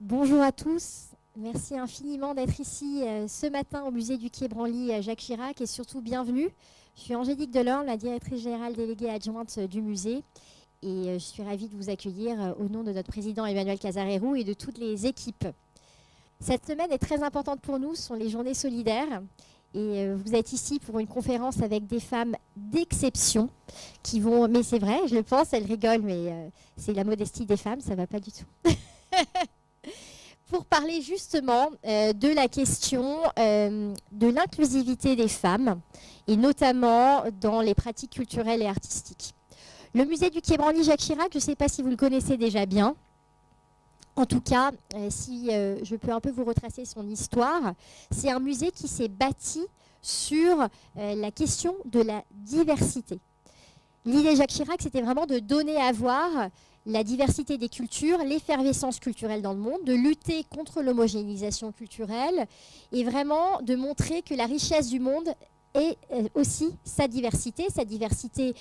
Bonjour à tous, merci infiniment d'être ici ce matin au musée du Quai Branly à Jacques Chirac et surtout bienvenue. Je suis Angélique Delorme, la directrice générale déléguée adjointe du musée et je suis ravie de vous accueillir au nom de notre président Emmanuel Casarero et de toutes les équipes. Cette semaine est très importante pour nous, ce sont les journées solidaires et vous êtes ici pour une conférence avec des femmes d'exception qui vont, mais c'est vrai, je le pense, elles rigolent, mais c'est la modestie des femmes, ça ne va pas du tout. Pour parler justement de la question de l'inclusivité des femmes, et notamment dans les pratiques culturelles et artistiques. Le musée du Quai Branly Jacques Chirac, je ne sais pas si vous le connaissez déjà bien. En tout cas, si je peux un peu vous retracer son histoire, c'est un musée qui s'est bâti sur la question de la diversité. L'idée Jacques Chirac, c'était vraiment de donner à voir la diversité des cultures, l'effervescence culturelle dans le monde, de lutter contre l'homogénéisation culturelle et vraiment de montrer que la richesse du monde est aussi sa diversité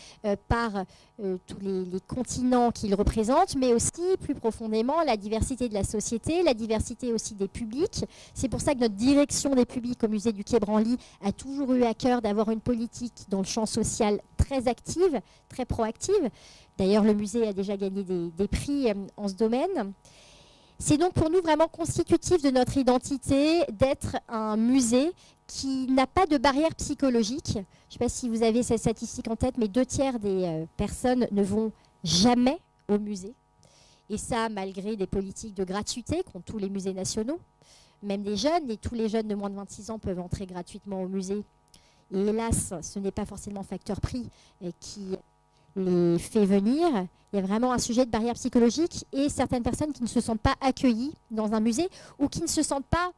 par tous les continents qu'il représente, mais aussi plus profondément la diversité de la société, la diversité aussi des publics. C'est pour ça que notre direction des publics au musée du Quai Branly a toujours eu à cœur d'avoir une politique dans le champ social très active, très proactive. D'ailleurs, le musée a déjà gagné des prix en ce domaine. C'est donc pour nous vraiment constitutif de notre identité d'être un musée qui n'a pas de barrière psychologique. Je ne sais pas si vous avez cette statistique en tête, mais 2/3 des personnes ne vont jamais au musée. Et ça, malgré des politiques de gratuité qu'ont tous les musées nationaux. Même des jeunes, et tous les jeunes de moins de 26 ans peuvent entrer gratuitement au musée. Et hélas, ce n'est pas forcément facteur prix qui les fait venir. Il y a vraiment un sujet de barrière psychologique et certaines personnes qui ne se sentent pas accueillies dans un musée ou qui ne se sentent pas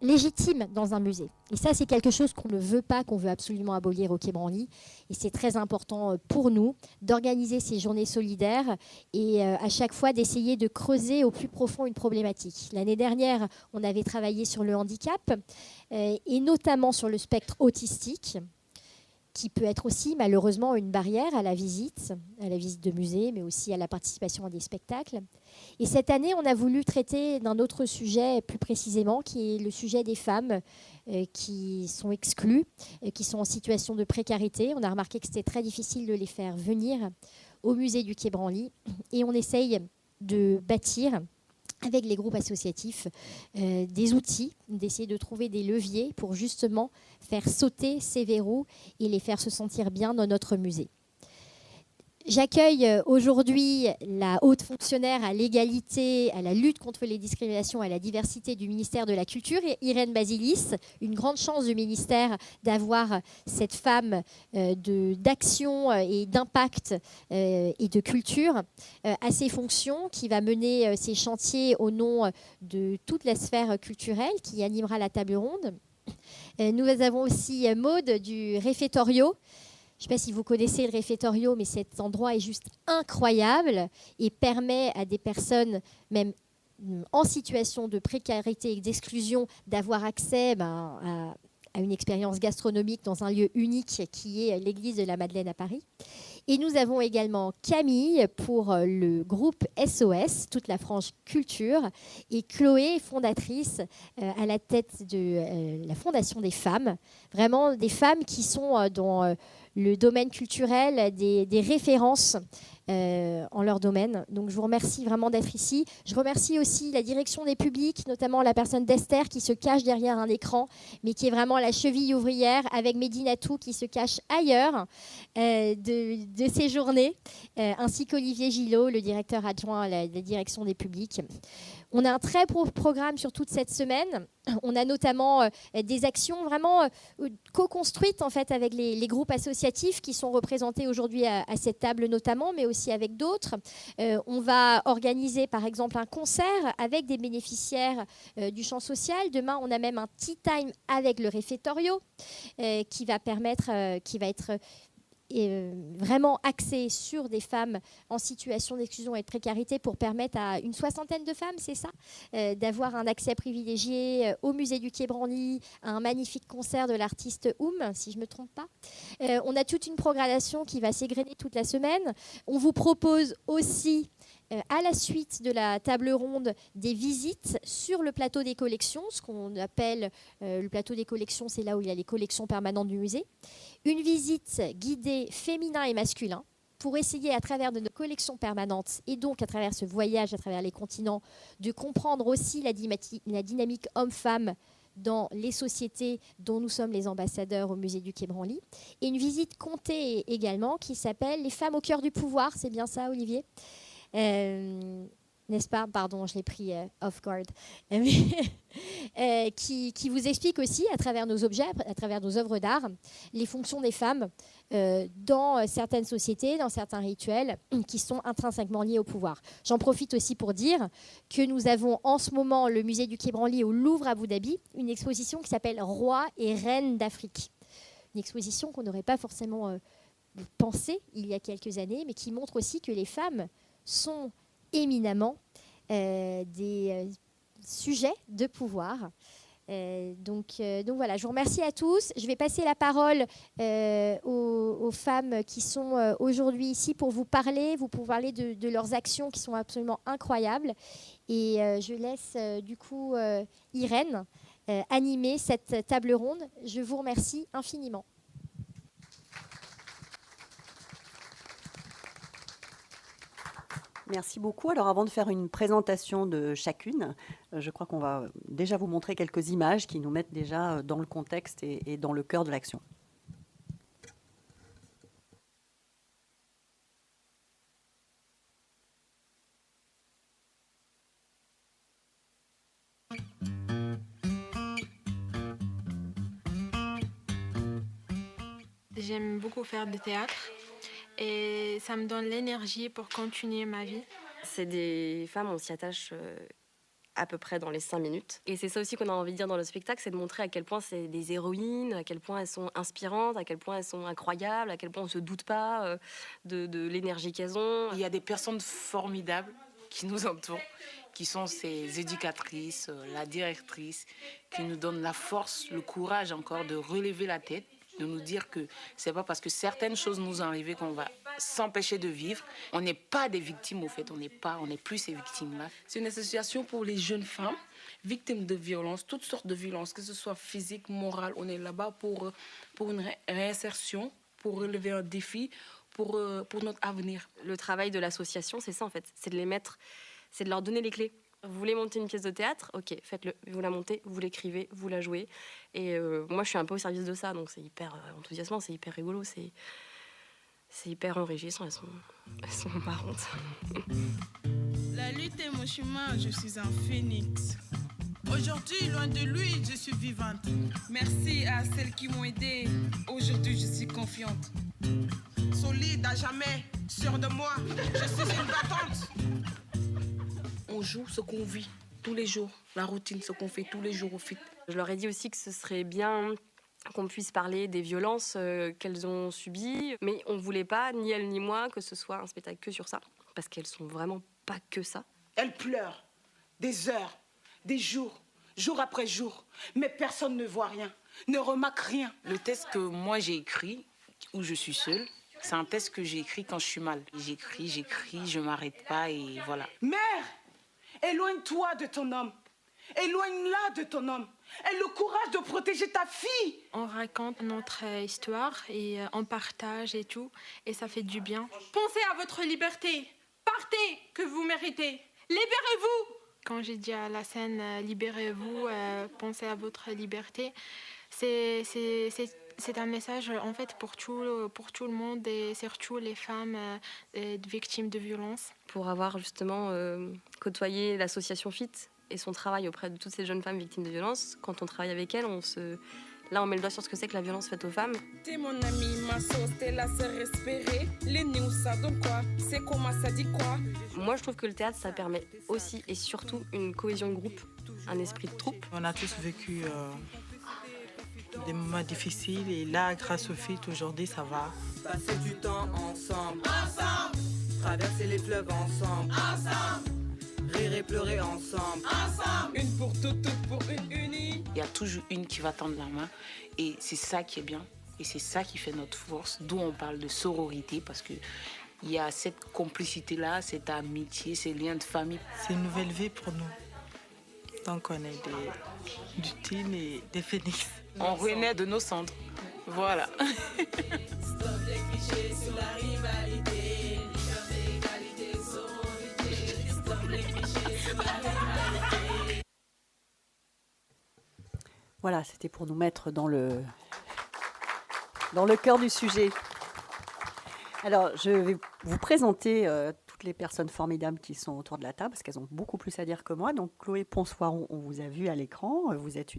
légitimes dans un musée. Et ça, c'est quelque chose qu'on ne veut pas, qu'on veut absolument abolir au Quai Branly. Et c'est très important pour nous d'organiser ces journées solidaires et à chaque fois d'essayer de creuser au plus profond une problématique. L'année dernière, on avait travaillé sur le handicap et notamment sur le spectre autistique, qui peut être aussi malheureusement une barrière à la visite de musée, mais aussi à la participation à des spectacles. Et cette année, on a voulu traiter d'un autre sujet plus précisément, qui est le sujet des femmes qui sont exclues, qui sont en situation de précarité. On a remarqué que c'était très difficile de les faire venir au musée du Quai Branly. Et on essaye de bâtir avec les groupes associatifs, des outils, d'essayer de trouver des leviers pour justement faire sauter ces verrous et les faire se sentir bien dans notre musée. J'accueille aujourd'hui la haute fonctionnaire à l'égalité, à la lutte contre les discriminations, à la diversité du ministère de la Culture, Irène Basilis. Une grande chance du ministère d'avoir cette femme d'action et d'impact et de culture à ses fonctions, qui va mener ses chantiers au nom de toute la sphère culturelle, qui animera la table ronde. Nous avons aussi Maude du Réfectorio. Je ne sais pas si vous connaissez le réfectorio, mais cet endroit est juste incroyable et permet à des personnes, même en situation de précarité et d'exclusion, d'avoir accès à une expérience gastronomique dans un lieu unique qui est l'église de la Madeleine à Paris. Et nous avons également Camille pour le groupe SOS, toute la frange culture, et Chloé, fondatrice à la tête de la Fondation des femmes. Vraiment des femmes qui sont dans le domaine culturel, des références en leur domaine. Donc je vous remercie vraiment d'être ici. Je remercie aussi la direction des publics, notamment la personne d'Esther qui se cache derrière un écran, mais qui est vraiment la cheville ouvrière, avec Medinatou qui se cache ailleurs de ces journées, ainsi qu'Olivier Gillot, le directeur adjoint à la direction des publics. On a un très beau programme sur toute cette semaine. On a notamment des actions vraiment co-construites en fait, avec les groupes associatifs qui sont représentés aujourd'hui à cette table notamment, mais aussi avec d'autres. On va organiser par exemple un concert avec des bénéficiaires du champ social. Demain, on a même un tea time avec le réfectorio qui va être vraiment axé sur des femmes en situation d'exclusion et de précarité pour permettre à une 60aine de femmes, c'est ça, d'avoir un accès privilégié au musée du Quai Branly, à un magnifique concert de l'artiste Oum, si je ne me trompe pas. On a toute une programmation qui va s'égrener toute la semaine. On vous propose aussi à la suite de la table ronde, des visites sur le plateau des collections, ce qu'on appelle le plateau des collections, c'est là où il y a les collections permanentes du musée. Une visite guidée féminin et masculin pour essayer à travers de nos collections permanentes et donc à travers ce voyage à travers les continents de comprendre aussi la dynamique homme-femme dans les sociétés dont nous sommes les ambassadeurs au musée du Quai Branly. Et une visite comptée également qui s'appelle « Les femmes au cœur du pouvoir ». C'est bien ça, Olivier ? N'est-ce pas ? Pardon, je l'ai pris off guard. Qui vous explique aussi, à travers nos objets, à travers nos œuvres d'art, les fonctions des femmes dans certaines sociétés, dans certains rituels qui sont intrinsèquement liés au pouvoir. J'en profite aussi pour dire que nous avons en ce moment, le musée du Quai Branly au Louvre à Abu Dhabi, une exposition qui s'appelle « Rois et reines d'Afrique ». Une exposition qu'on n'aurait pas forcément pensée il y a quelques années, mais qui montre aussi que les femmes sont éminemment des sujets de pouvoir. Donc voilà, je vous remercie à tous. Je vais passer la parole aux femmes qui sont aujourd'hui ici pour vous parler de leurs actions qui sont absolument incroyables. Et je laisse du coup Irène animer cette table ronde. Je vous remercie infiniment. Merci beaucoup. Alors avant de faire une présentation de chacune, je crois qu'on va déjà vous montrer quelques images qui nous mettent déjà dans le contexte et dans le cœur de l'action. J'aime beaucoup faire du théâtre et ça me donne l'énergie pour continuer ma vie. C'est des femmes, on s'y attache à peu près dans les 5 minutes. Et c'est ça aussi qu'on a envie de dire dans le spectacle, c'est de montrer à quel point c'est des héroïnes, à quel point elles sont inspirantes, à quel point elles sont incroyables, à quel point on ne se doute pas de l'énergie qu'elles ont. Il y a des personnes formidables qui nous entourent, qui sont ces éducatrices, la directrice, qui nous donnent la force, le courage encore de relever la tête, de nous dire que c'est pas parce que certaines choses nous sont arrivées qu'on va s'empêcher de vivre. On n'est pas des victimes, au fait, on n'est plus ces victimes-là. C'est une association pour les jeunes femmes victimes de violences, toutes sortes de violences, que ce soit physique, morale. On est là-bas pour une réinsertion, pour relever un défi, pour notre avenir. Le travail de l'association, c'est ça en fait, c'est de les mettre, c'est de leur donner les clés. Vous voulez monter une pièce de théâtre ? Ok, faites-le. Vous la montez, vous l'écrivez, vous la jouez. Et moi, je suis un peu au service de ça, donc c'est hyper enthousiasmant, c'est hyper rigolo, c'est hyper enrichissant. Elles sont marrantes. La lutte est mon chemin, je suis un phénix. Aujourd'hui, loin de lui, je suis vivante. Merci à celles qui m'ont aidée. Aujourd'hui, je suis confiante. Solide à jamais, sûre de moi, je suis une battante. On joue ce qu'on vit tous les jours, la routine, ce qu'on fait tous les jours au FIT. Je leur ai dit aussi que ce serait bien qu'on puisse parler des violences qu'elles ont subies, mais on ne voulait pas, ni elles ni moi, que ce soit un spectacle que sur ça, parce qu'elles sont vraiment pas que ça. Elle pleure, des heures, des jours, jour après jour, mais personne ne voit rien, ne remarque rien. Le texte que moi j'ai écrit, où je suis seule, c'est un texte que j'ai écrit quand je suis mal. J'écris, je m'arrête pas et voilà. Mère, éloigne-toi de ton homme. Éloigne-la de ton homme. Aie le courage de protéger ta fille. On raconte notre histoire et on partage et tout, et ça fait du bien. Pensez à votre liberté. Partez, que vous méritez. Libérez-vous. Quand j'ai dit à la scène « libérez-vous, pensez à votre liberté », c'est un message en fait pour tout le monde et surtout les femmes victimes de violences. Pour avoir justement côtoyé l'association FIT et son travail auprès de toutes ces jeunes femmes victimes de violences, quand on travaille avec elles, là on met le doigt sur ce que c'est que la violence faite aux femmes. T'es mon ami, ma sauce, t'es là, c'est respirer. Les news, ça donne quoi? C'est comment, ça dit quoi? Moi je trouve que le théâtre ça permet aussi et surtout une cohésion de groupe, un esprit de troupe. On a tous vécu des moments difficiles et là, grâce au FIT, aujourd'hui, ça va. Passer du temps ensemble. Ensemble. Traverser les fleuves ensemble. Ensemble. Rire et pleurer ensemble. Ensemble. Une pour toutes, toutes pour une unie. Il y a toujours une qui va tendre la main et c'est ça qui est bien. Et c'est ça qui fait notre force, d'où on parle de sororité parce que il y a cette complicité-là, cette amitié, ces liens de famille. C'est une nouvelle vie pour nous. Donc on est du team et des phénix. On renaît de nos cendres. Voilà. Voilà, c'était pour nous mettre dans le cœur du sujet. Alors, je vais vous présenter toutes les personnes formidables qui sont autour de la table, parce qu'elles ont beaucoup plus à dire que moi. Donc, Chloé Ponsoiron, on vous a vu à l'écran. Vous êtes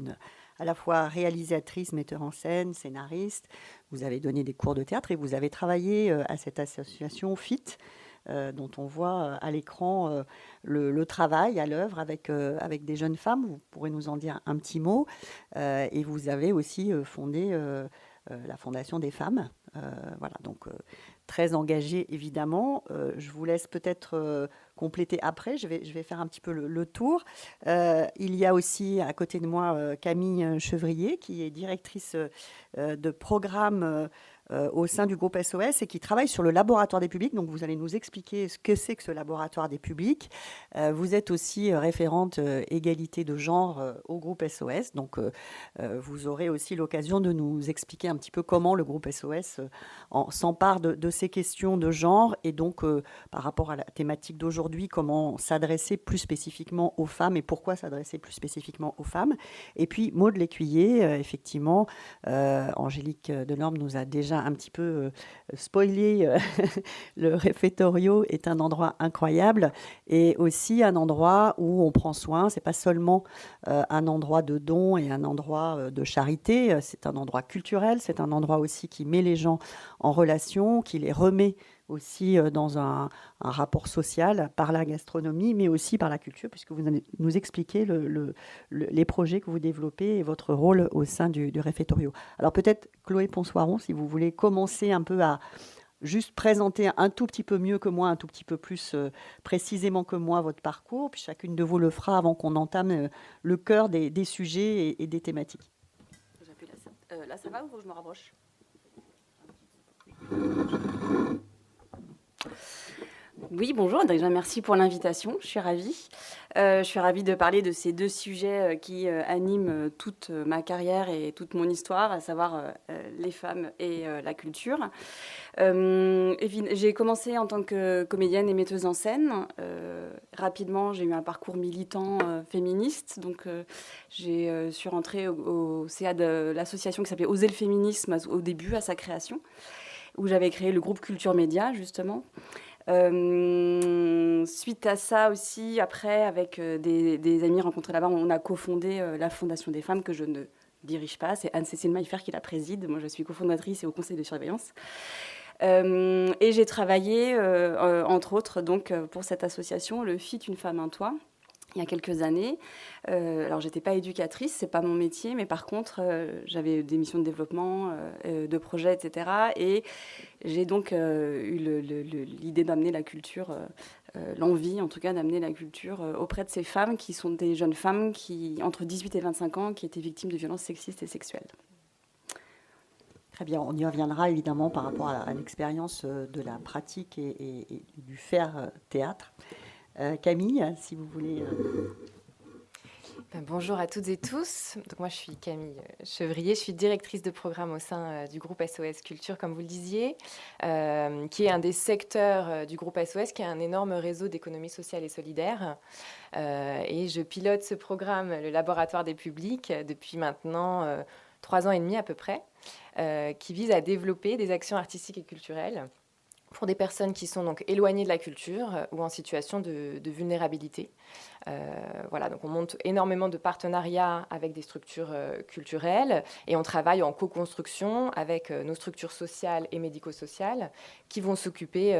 à la fois réalisatrice, metteur en scène, scénariste. Vous avez donné des cours de théâtre et vous avez travaillé à cette association FIT, dont on voit à l'écran le travail à l'œuvre avec des jeunes femmes. Vous pourrez nous en dire un petit mot. Et vous avez aussi fondé la Fondation des femmes. Voilà, donc très engagée évidemment. Je vous laisse peut-être compléter après. Je vais faire un petit peu le tour. Il y a aussi à côté de moi Camille Chevrier, qui est directrice de programme au sein du groupe SOS et qui travaille sur le laboratoire des publics. Donc, vous allez nous expliquer ce que c'est que ce laboratoire des publics. Vous êtes aussi référente égalité de genre au groupe SOS. Donc, vous aurez aussi l'occasion de nous expliquer un petit peu comment le groupe SOS s'empare de ces questions de genre et donc, par rapport à la thématique d'aujourd'hui, comment s'adresser plus spécifiquement aux femmes et pourquoi s'adresser plus spécifiquement aux femmes. Et puis, Maud Lécuyer, effectivement, Angélique Delorme nous a déjà un petit peu spoilé. Le réfectorio est un endroit incroyable et aussi un endroit où on prend soin. C'est pas seulement un endroit de don et un endroit de charité. C'est un endroit culturel. C'est un endroit aussi qui met les gens en relation, qui les remet aussi dans un rapport social par la gastronomie, mais aussi par la culture, puisque vous allez nous expliquer les projets que vous développez et votre rôle au sein du réfectorio. Alors peut-être, Chloé Ponsoiron, si vous voulez commencer un peu à juste présenter un tout petit peu mieux que moi, un tout petit peu plus précisément que moi votre parcours, puis chacune de vous le fera avant qu'on entame le cœur des sujets et des thématiques. Là, ça va ou faut que je me rapproche ? Oui, bonjour. Déjà, merci pour l'invitation. Je suis ravie. De parler de ces deux sujets qui animent toute ma carrière et toute mon histoire, à savoir les femmes et la culture. J'ai commencé en tant que comédienne et metteuse en scène. Rapidement, j'ai eu un parcours militant féministe. Donc, je suis rentrée au CA de l'association qui s'appelait Oser le féminisme au début, à sa création, où j'avais créé le groupe Culture Média, justement. Suite à ça aussi, après, avec des amis rencontrés là-bas, on a cofondé la Fondation des femmes que je ne dirige pas. C'est Anne-Cécile Maillefer qui la préside. Moi, je suis cofondatrice et au conseil de surveillance. Et j'ai travaillé, entre autres, donc, pour cette association, le FIT Une femme, un toit, il y a quelques années. Alors, j'étais pas éducatrice, c'est pas mon métier, mais par contre, j'avais des missions de développement, de projets, etc. Et j'ai donc eu l'idée d'amener la culture, l'envie en tout cas d'amener la culture auprès de ces femmes qui sont des jeunes femmes qui, entre 18 et 25 ans, qui étaient victimes de violences sexistes et sexuelles. Très bien, on y reviendra évidemment par rapport à l'expérience de la pratique et du faire théâtre. Camille, si vous voulez... Bonjour à toutes et tous. Donc moi, je suis Camille Chevrier. Je suis directrice de programme au sein du groupe SOS Culture, comme vous le disiez, qui est un des secteurs du groupe SOS, qui est un énorme réseau d'économie sociale et solidaire. Et je pilote ce programme, le laboratoire des publics, depuis maintenant 3 ans et demi à peu près, qui vise à développer des actions artistiques et culturelles pour des personnes qui sont donc éloignées de la culture ou en situation de vulnérabilité. Voilà, donc on monte énormément de partenariats avec des structures culturelles et on travaille en co-construction avec nos structures sociales et médico-sociales qui vont s'occuper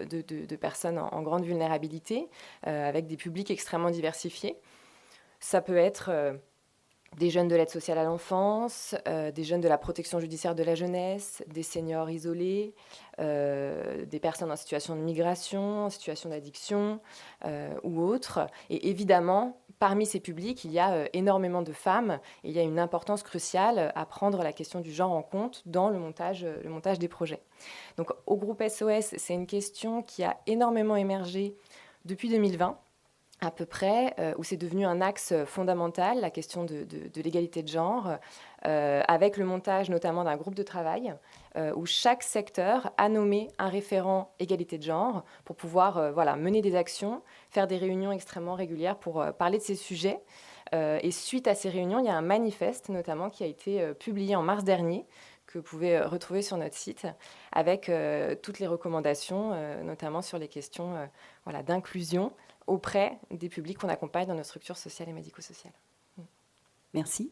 de personnes en grande vulnérabilité avec des publics extrêmement diversifiés. Ça peut être... des jeunes de l'aide sociale à l'enfance, des jeunes de la protection judiciaire de la jeunesse, des seniors isolés, des personnes en situation de migration, en situation d'addiction ou autres. Et évidemment, parmi ces publics, il y a énormément de femmes et il y a une importance cruciale à prendre la question du genre en compte dans le montage des projets. Donc, au groupe SOS, c'est une question qui a énormément émergé depuis 2020, à peu près, où c'est devenu un axe fondamental, la question de l'égalité de genre, avec le montage notamment d'un groupe de travail, où chaque secteur a nommé un référent égalité de genre pour pouvoir mener des actions, faire des réunions extrêmement régulières pour parler de ces sujets. Et suite à ces réunions, il y a un manifeste notamment qui a été publié en mars dernier, que vous pouvez retrouver sur notre site, avec toutes les recommandations, notamment sur les questions d'inclusion auprès des publics qu'on accompagne dans nos structures sociales et médico-sociales. Merci.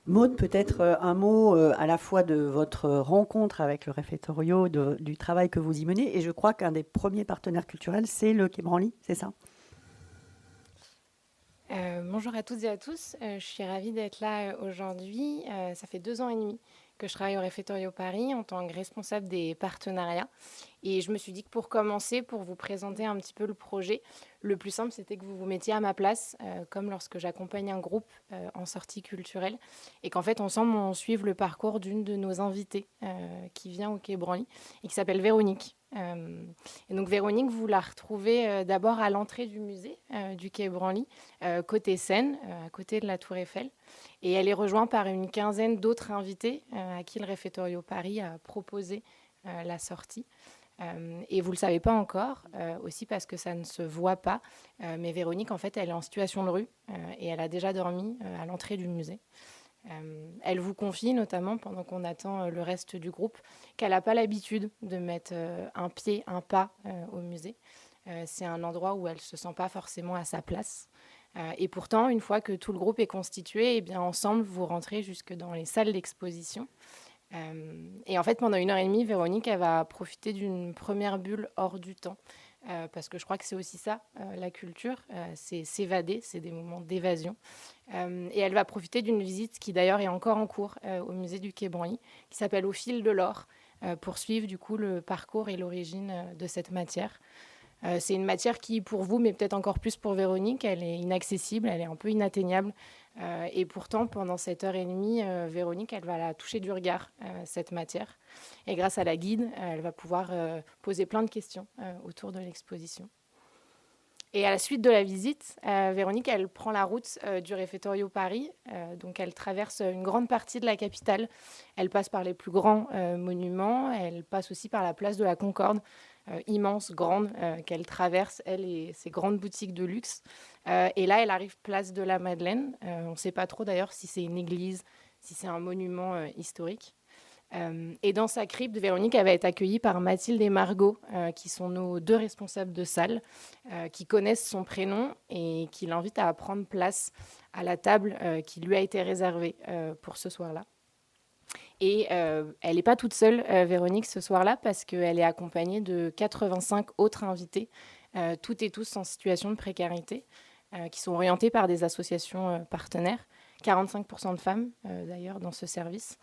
Maude, peut-être un mot à la fois de votre rencontre avec le réfectorio, du travail que vous y menez, et je crois qu'un des premiers partenaires culturels, c'est le Quai Branly, c'est ça ? Bonjour à toutes et à tous, je suis ravie d'être là aujourd'hui. Ça fait 2 ans et demi que je travaille au Réfectorio Paris en tant que responsable des partenariats. Et je me suis dit que pour commencer, pour vous présenter un petit peu le projet, le plus simple, c'était que vous vous mettiez à ma place, comme lorsque j'accompagne un groupe en sortie culturelle, et qu'en fait, ensemble, on suive le parcours d'une de nos invitées qui vient au Quai Branly et qui s'appelle Véronique. Et donc Véronique, vous la retrouvez d'abord à l'entrée du musée du Quai Branly, côté Seine, à côté de la Tour Eiffel. Et elle est rejointe par une quinzaine d'autres invités à qui le Réfectorio Paris a proposé la sortie. Et vous ne le savez pas encore, aussi parce que ça ne se voit pas. Mais Véronique, en fait, elle est en situation de rue et elle a déjà dormi à l'entrée du musée. Elle vous confie, notamment pendant qu'on attend le reste du groupe, qu'elle n'a pas l'habitude de mettre un pas au musée. C'est un endroit où elle ne se sent pas forcément à sa place. Et pourtant, une fois que tout le groupe est constitué, eh bien, ensemble, vous rentrez jusque dans les salles d'exposition. Et en fait, pendant 1h30, Véronique, elle va profiter d'une première bulle hors du temps. Parce que je crois que c'est aussi ça, la culture, c'est s'évader, c'est des moments d'évasion. Et elle va profiter d'une visite qui d'ailleurs est encore en cours au musée du Quai Branly, qui s'appelle Au fil de l'or, pour suivre du coup le parcours et l'origine de cette matière. C'est une matière qui, pour vous, mais peut-être encore plus pour Véronique, elle est inaccessible, elle est un peu inatteignable. Et pourtant, pendant cette 1h30, Véronique, elle va la toucher du regard, cette matière. Et grâce à la guide, elle va pouvoir poser plein de questions autour de l'exposition. Et à la suite de la visite, Véronique, elle prend la route du Réfectorio Paris. Donc, elle traverse une grande partie de la capitale. Elle passe par les plus grands monuments. Elle passe aussi par la place de la Concorde, immense, grande, qu'elle traverse, elle et ses grandes boutiques de luxe. Et là, elle arrive place de la Madeleine. On ne sait pas trop d'ailleurs si c'est une église, si c'est un monument historique. Et dans sa crypte, Véronique, elle va être accueillie par Mathilde et Margot, qui sont nos 2 responsables de salle, qui connaissent son prénom et qui l'invitent à prendre place à la table qui lui a été réservée pour ce soir-là. Et elle n'est pas toute seule, Véronique, ce soir-là, parce qu'elle est accompagnée de 85 autres invités, toutes et tous en situation de précarité, qui sont orientés par des associations partenaires. 45% de femmes, d'ailleurs, dans ce service.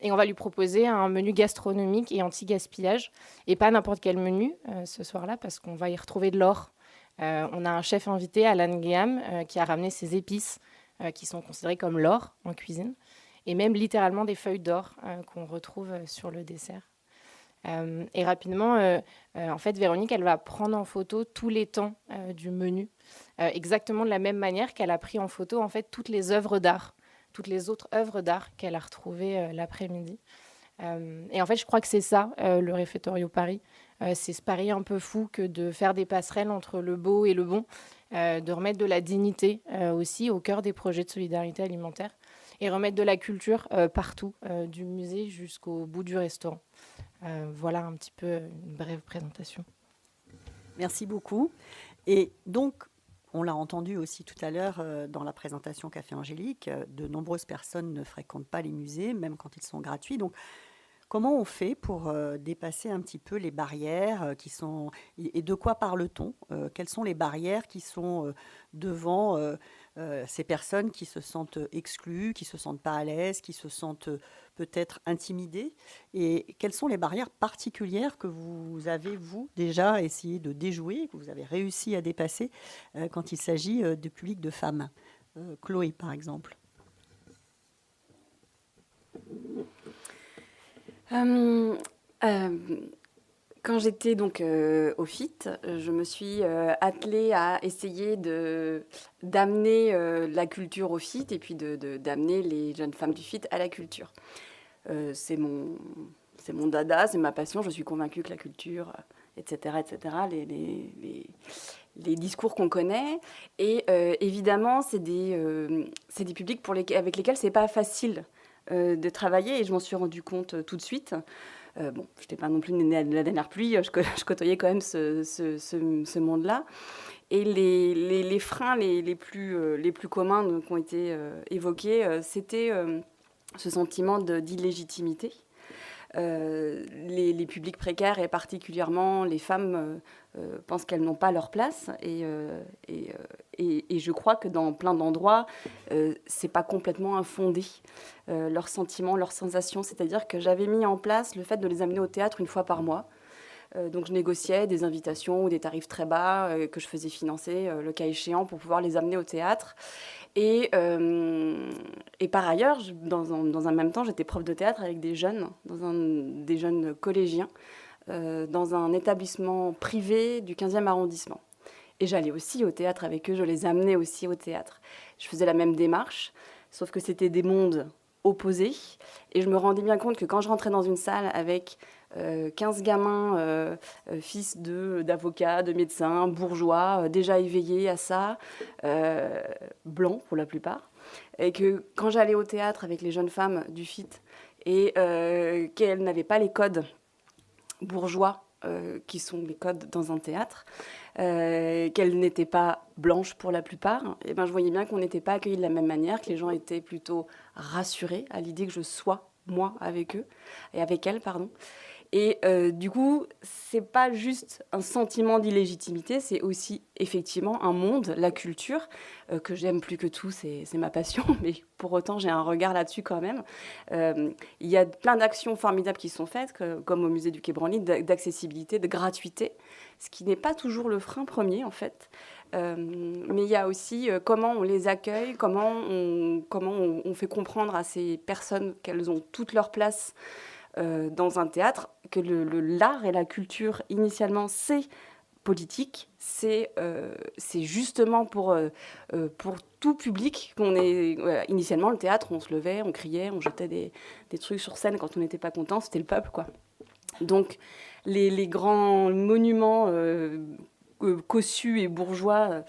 Et on va lui proposer un menu gastronomique et anti-gaspillage, et pas n'importe quel menu ce soir-là, parce qu'on va y retrouver de l'or. On a un chef invité, Alan Guéham, qui a ramené ses épices, qui sont considérées comme l'or en cuisine, et même littéralement des feuilles d'or qu'on retrouve sur le dessert. Et rapidement, en fait, Véronique, elle va prendre en photo tous les temps du menu, exactement de la même manière qu'elle a pris en photo en fait toutes les œuvres d'art, toutes les autres œuvres d'art qu'elle a retrouvées l'après-midi. Et en fait, je crois que c'est ça, le Réfectorio Paris. C'est ce pari un peu fou que de faire des passerelles entre le beau et le bon, de remettre de la dignité aussi au cœur des projets de solidarité alimentaire et remettre de la culture partout, du musée jusqu'au bout du restaurant. Voilà un petit peu une brève présentation. Merci beaucoup. Et donc, on l'a entendu aussi tout à l'heure dans la présentation qu'a fait Angélique, de nombreuses personnes ne fréquentent pas les musées, même quand ils sont gratuits. Donc, comment on fait pour dépasser un petit peu les barrières qui sont... Et de quoi parle-t-on? Quelles sont les barrières qui sont devant ces personnes qui se sentent exclues, qui ne se sentent pas à l'aise, qui se sentent peut-être intimidées? Et quelles sont les barrières particulières que vous avez, vous, déjà essayé de déjouer, que vous avez réussi à dépasser quand il s'agit de public de femmes? Chloé, par exemple. Quand j'étais donc au FIT, je me suis attelée à essayer d'amener la culture au FIT et puis d'amener les jeunes femmes du FIT à la culture. C'est mon dada, c'est ma passion. Je suis convaincue que la culture, etc., les discours qu'on connaît. Et évidemment, c'est des publics avec lesquels c'est pas facile de travailler. Et je m'en suis rendu compte tout de suite. Je n'étais pas non plus née la dernière pluie. Je côtoyais quand même ce monde-là. Et les freins les plus communs qui ont été évoqués, c'était ce sentiment d'illégitimité. Les publics précaires et particulièrement les femmes pensent qu'elles n'ont pas leur place et je crois que dans plein d'endroits c'est pas complètement infondé leurs sentiments, leurs sensations, c'est-à-dire que j'avais mis en place le fait de les amener au théâtre une fois par mois. Donc je négociais des invitations ou des tarifs très bas que je faisais financer le cas échéant pour pouvoir les amener au théâtre. Et par ailleurs, dans un même temps, j'étais prof de théâtre avec des jeunes, des jeunes collégiens, dans un établissement privé du 15e arrondissement. Et j'allais aussi au théâtre avec eux, je les amenais aussi au théâtre. Je faisais la même démarche, sauf que c'était des mondes opposés. Et je me rendais bien compte que quand je rentrais dans une salle avec 15 gamins, fils d'avocats, de médecins, bourgeois, déjà éveillés à ça, blancs pour la plupart, et que quand j'allais au théâtre avec les jeunes femmes du FIT et qu'elles n'avaient pas les codes bourgeois qui sont les codes dans un théâtre, qu'elles n'étaient pas blanches pour la plupart, et ben je voyais bien qu'on n'était pas accueillis de la même manière, que les gens étaient plutôt rassurés à l'idée que je sois moi avec eux et avec elles, pardon. Et du coup, c'est pas juste un sentiment d'illégitimité, c'est aussi effectivement un monde, la culture, que j'aime plus que tout, c'est ma passion, mais pour autant j'ai un regard là-dessus quand même. Il y a plein d'actions formidables qui sont faites, comme au musée du Quai Branly, d'accessibilité, de gratuité, ce qui n'est pas toujours le frein premier en fait. Mais il y a aussi comment on les accueille, comment on fait comprendre à ces personnes qu'elles ont toute leur place dans un théâtre, que l'art et la culture, initialement, c'est politique, c'est justement pour tout public qu'on est... Initialement, le théâtre, on se levait, on criait, on jetait des trucs sur scène quand on n'était pas content, c'était le peuple, quoi. Donc, les grands monuments cossus et bourgeois,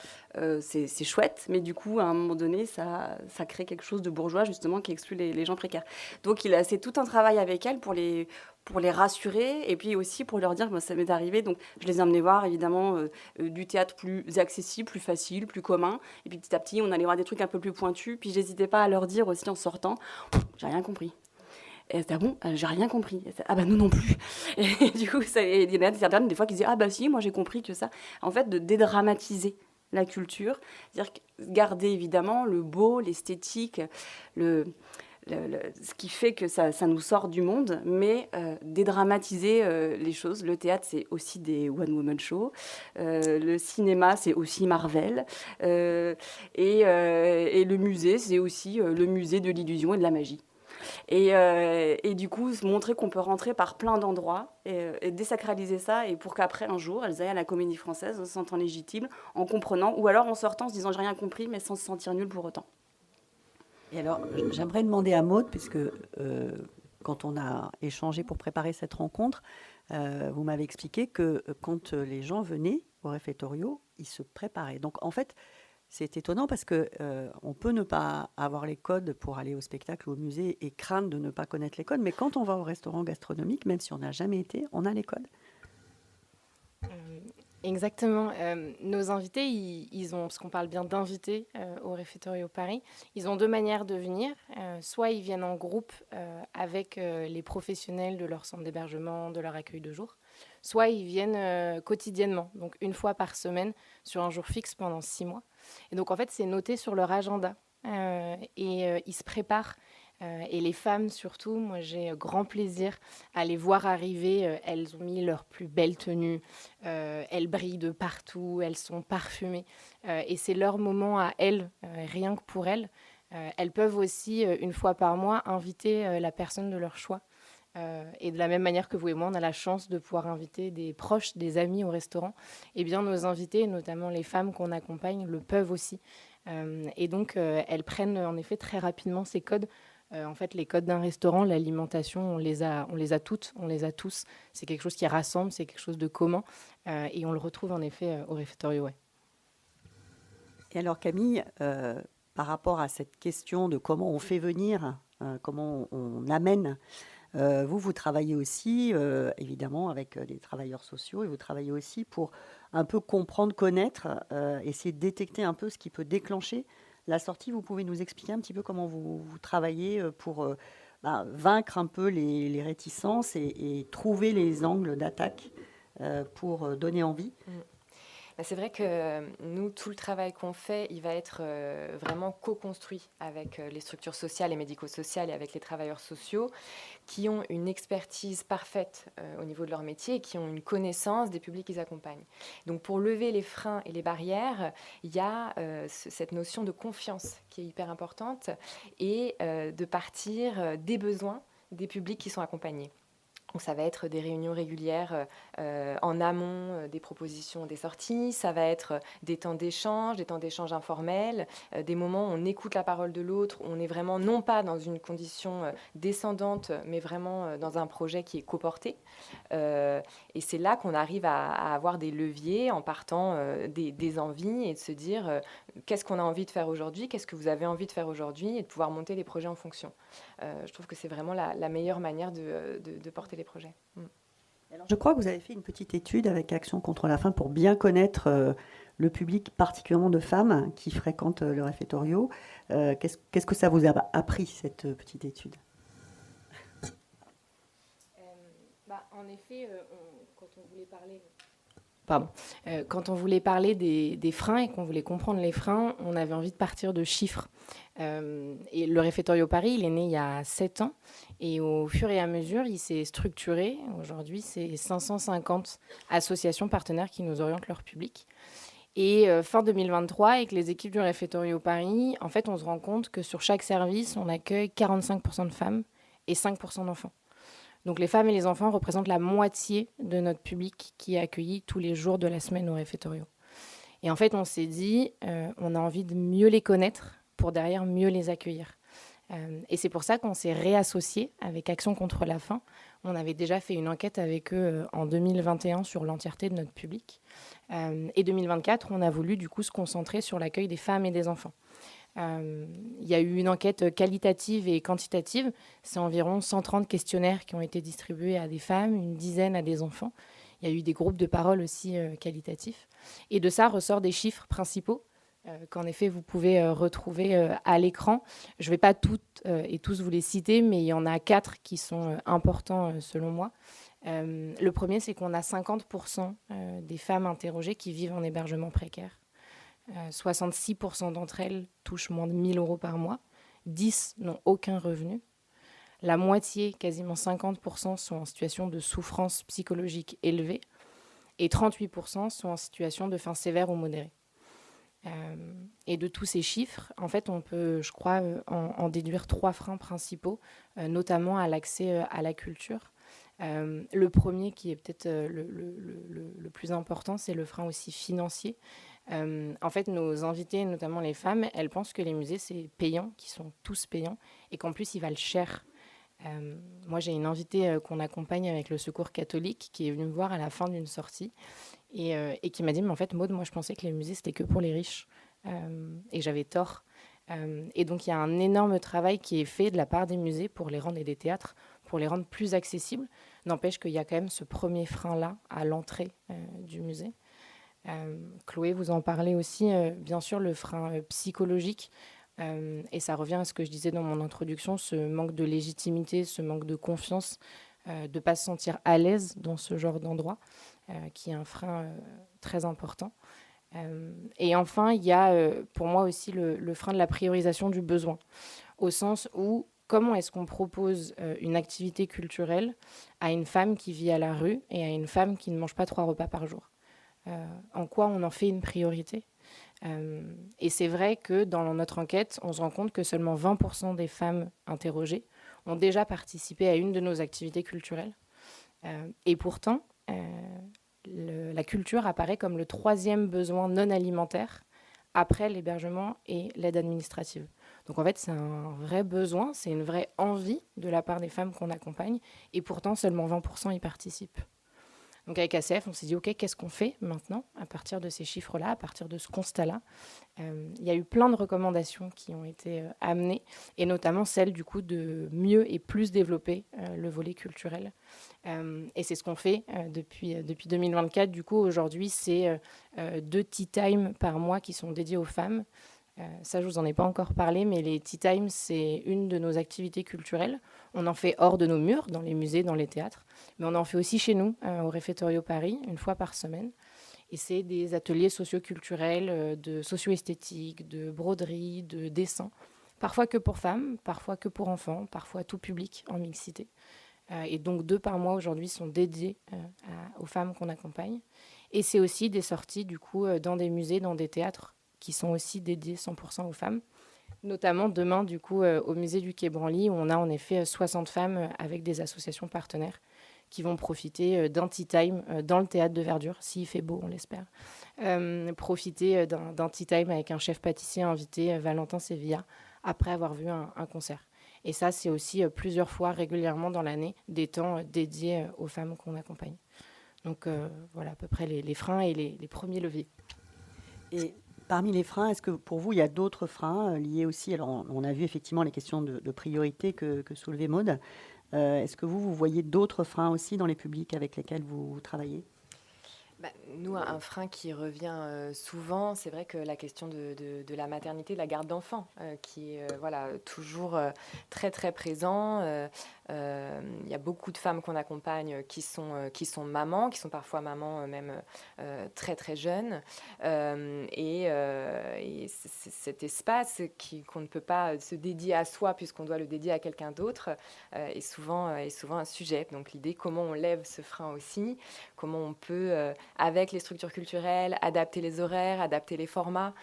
c'est chouette, mais du coup, à un moment donné, ça crée quelque chose de bourgeois, justement, qui exclut les gens précaires. Donc, c'est tout un travail avec elles pour les rassurer, et puis aussi pour leur dire, moi, ça m'est arrivé, donc je les ai emmenés voir, évidemment, du théâtre plus accessible, plus facile, plus commun, et puis petit à petit, on allait voir des trucs un peu plus pointus, puis j'hésitais pas à leur dire aussi en sortant, j'ai rien compris. Et c'était bon, j'ai rien compris. Ah bah nous non plus. Et du coup, il y en a certaines des fois qui disaient ah bah si, moi j'ai compris que ça. En fait, de dédramatiser la culture, c'est-à-dire garder évidemment le beau, l'esthétique, ce qui fait que ça nous sort du monde, mais dédramatiser les choses. Le théâtre, c'est aussi des one-woman shows. Le cinéma, c'est aussi Marvel. Et le musée, c'est aussi le musée de l'illusion et de la magie. Et du coup, montrer qu'on peut rentrer par plein d'endroits et désacraliser ça, et pour qu'après, un jour, elles aillent à la Comédie Française en se sentant légitimes, en comprenant, ou alors en sortant en se disant « j'ai rien compris », mais sans se sentir nulle pour autant. Et alors, j'aimerais demander à Maud, puisque quand on a échangé pour préparer cette rencontre, vous m'avez expliqué que quand les gens venaient au réfectorio, ils se préparaient. Donc, en fait, c'est étonnant parce qu'on peut ne pas avoir les codes pour aller au spectacle ou au musée et craindre de ne pas connaître les codes, mais quand on va au restaurant gastronomique, même si on n'a jamais été, on a les codes. Exactement. Nos invités, ils ont, parce qu'on parle bien d'invités au Réfectorio Paris, ils ont deux manières de venir. Soit ils viennent en groupe avec les professionnels de leur centre d'hébergement, de leur accueil de jour, soit ils viennent quotidiennement, donc une fois par semaine, sur un jour fixe pendant 6 mois. Et donc en fait, c'est noté sur leur agenda. Ils se préparent. Et les femmes surtout, moi j'ai grand plaisir à les voir arriver. Elles ont mis leurs plus belles tenues, elles brillent de partout, elles sont parfumées. Et c'est leur moment à elles, rien que pour elles. Elles peuvent aussi, une fois par mois, inviter la personne de leur choix. Et de la même manière que vous et moi, on a la chance de pouvoir inviter des proches, des amis au restaurant. Eh bien, nos invités, notamment les femmes qu'on accompagne, le peuvent aussi. Et donc, elles prennent en effet très rapidement ces codes. En fait, les codes d'un restaurant, l'alimentation, on les a toutes, on les a tous. C'est quelque chose qui rassemble, c'est quelque chose de commun. Et on le retrouve en effet au Réfectorio, ouais. Et alors Camille, par rapport à cette question de comment on fait venir, comment on amène, vous travaillez aussi évidemment avec des travailleurs sociaux et vous travaillez aussi pour un peu comprendre, connaître, essayer de détecter un peu ce qui peut déclencher la sortie. Vous pouvez nous expliquer un petit peu comment vous travaillez pour vaincre un peu les réticences et trouver les angles d'attaque pour donner envie. C'est vrai que nous, tout le travail qu'on fait, il va être vraiment co-construit avec les structures sociales et médico-sociales et avec les travailleurs sociaux qui ont une expertise parfaite au niveau de leur métier et qui ont une connaissance des publics qu'ils accompagnent. Donc pour lever les freins et les barrières, il y a cette notion de confiance qui est hyper importante et de partir des besoins des publics qui sont accompagnés. Donc ça va être des réunions régulières en amont des propositions des sorties, ça va être des temps d'échange informels, des moments où on écoute la parole de l'autre, où on est vraiment non pas dans une condition descendante, mais vraiment dans un projet qui est coporté. Et c'est là qu'on arrive à avoir des leviers en partant des envies et de se dire qu'est-ce qu'on a envie de faire aujourd'hui, qu'est-ce que vous avez envie de faire aujourd'hui et de pouvoir monter les projets en fonction. Je trouve que c'est vraiment la meilleure manière de porter les projets. Alors, je crois que vous avez fait une petite étude avec Action contre la faim pour bien connaître le public, particulièrement de femmes qui fréquentent le Réfectorio. Qu'est-ce que ça vous a appris, cette petite étude ? En effet, quand on voulait parler des freins et qu'on voulait comprendre les freins, on avait envie de partir de chiffres. Et le Réfectorio Paris, il est né il y a 7 ans. Et au fur et à mesure, il s'est structuré. Aujourd'hui, c'est 550 associations partenaires qui nous orientent leur public. Et fin 2023, avec les équipes du Réfectorio Paris, en fait, on se rend compte que sur chaque service, on accueille 45% de femmes et 5% d'enfants. Donc les femmes et les enfants représentent la moitié de notre public qui est accueilli tous les jours de la semaine au Réfectorio. Et en fait, on s'est dit, on a envie de mieux les connaître pour derrière mieux les accueillir. Et c'est pour ça qu'on s'est réassocié avec Action contre la faim. On avait déjà fait une enquête avec eux en 2021 sur l'entièreté de notre public. Et 2024, on a voulu du coup se concentrer sur l'accueil des femmes et des enfants. Il y a eu une enquête qualitative et quantitative. C'est environ 130 questionnaires qui ont été distribués à des femmes, une dizaine à des enfants. Il y a eu des groupes de parole aussi qualitatifs. Et de ça ressort des chiffres principaux qu'en effet vous pouvez retrouver à l'écran. Je ne vais pas toutes et tous vous les citer, mais il y en a 4 qui sont importants selon moi. Le premier, c'est qu'on a 50% des femmes interrogées qui vivent en hébergement précaire. 66% d'entre elles touchent moins de 1 000 € par mois. 10 n'ont aucun revenu. La moitié, quasiment 50%, sont en situation de souffrance psychologique élevée. Et 38% sont en situation de faim sévère ou modérée. Et de tous ces chiffres, en fait, on peut, je crois, en déduire 3 freins principaux, notamment à l'accès à la culture. Le premier, qui est peut-être le plus important, c'est le frein aussi financier. En fait, nos invités, notamment les femmes, elles pensent que les musées, c'est payant, qu'ils sont tous payants, et qu'en plus, ils valent cher. Moi, j'ai une invitée qu'on accompagne avec le Secours catholique qui est venue me voir à la fin d'une sortie et qui m'a dit, mais en fait, Maud, moi, je pensais que les musées, c'était que pour les riches. Et j'avais tort. Et donc, il y a un énorme travail qui est fait de la part des musées pour les rendre, et des théâtres, pour les rendre plus accessibles. N'empêche qu'il y a quand même ce premier frein-là à l'entrée du musée. Chloé, vous en parlez aussi, bien sûr, le frein psychologique. Et ça revient à ce que je disais dans mon introduction, ce manque de légitimité, ce manque de confiance, de ne pas se sentir à l'aise dans ce genre d'endroit, qui est un frein très important. Et enfin, il y a pour moi aussi le frein de la priorisation du besoin, au sens où comment est-ce qu'on propose une activité culturelle à une femme qui vit à la rue et à une femme qui ne mange pas 3 repas par jour. En quoi on en fait une priorité. Et c'est vrai que dans notre enquête, on se rend compte que seulement 20% des femmes interrogées ont déjà participé à une de nos activités culturelles. Et pourtant, la culture apparaît comme le 3e besoin non alimentaire après l'hébergement et l'aide administrative. Donc en fait, c'est un vrai besoin, c'est une vraie envie de la part des femmes qu'on accompagne, et pourtant seulement 20% y participent. Donc avec ACF, on s'est dit, OK, qu'est-ce qu'on fait maintenant à partir de ces chiffres-là, à partir de ce constat-là? Il y a eu plein de recommandations qui ont été amenées, et notamment celle du coup de mieux et plus développer le volet culturel. Et c'est ce qu'on fait depuis 2024. Du coup, aujourd'hui, c'est 2 tea time par mois qui sont dédiés aux femmes. Ça, je vous en ai pas encore parlé, mais les tea time, c'est une de nos activités culturelles. On en fait hors de nos murs, dans les musées, dans les théâtres, mais on en fait aussi chez nous, au Réfectorio Paris, une fois par semaine. Et c'est des ateliers socio-culturels, de socio-esthétique, de broderie, de dessin, parfois que pour femmes, parfois que pour enfants, parfois tout public en mixité. Et donc 2 par mois aujourd'hui sont dédiés aux femmes qu'on accompagne. Et c'est aussi des sorties du coup dans des musées, dans des théâtres qui sont aussi dédiés 100% aux femmes. Notamment demain du coup au musée du Quai Branly où on a en effet 60 femmes avec des associations partenaires qui vont profiter d'un tea time dans le théâtre de Verdure, s'il fait beau, on l'espère. Profiter d'un tea time avec un chef pâtissier invité, Valentin Sevilla, après avoir vu un concert. Et ça, c'est aussi plusieurs fois régulièrement dans l'année des temps dédiés aux femmes qu'on accompagne. Donc voilà à peu près les freins et les premiers leviers. Et parmi les freins, est-ce que pour vous, il y a d'autres freins liés aussi? Alors, on a vu effectivement les questions de priorité que soulevait Maud. Est-ce que vous voyez d'autres freins aussi dans les publics avec lesquels vous travaillez? Nous, un frein qui revient souvent, c'est vrai que la question de la maternité, de la garde d'enfants, qui est toujours très très présent. Il y a beaucoup de femmes qu'on accompagne qui sont mamans, qui sont parfois mamans même très très jeunes. Et cet espace qu'on ne peut pas se dédier à soi puisqu'on doit le dédier à quelqu'un d'autre est souvent un sujet. Donc l'idée, comment on lève ce frein aussi, comment on peut, avec les structures culturelles, adapter les horaires, adapter les formats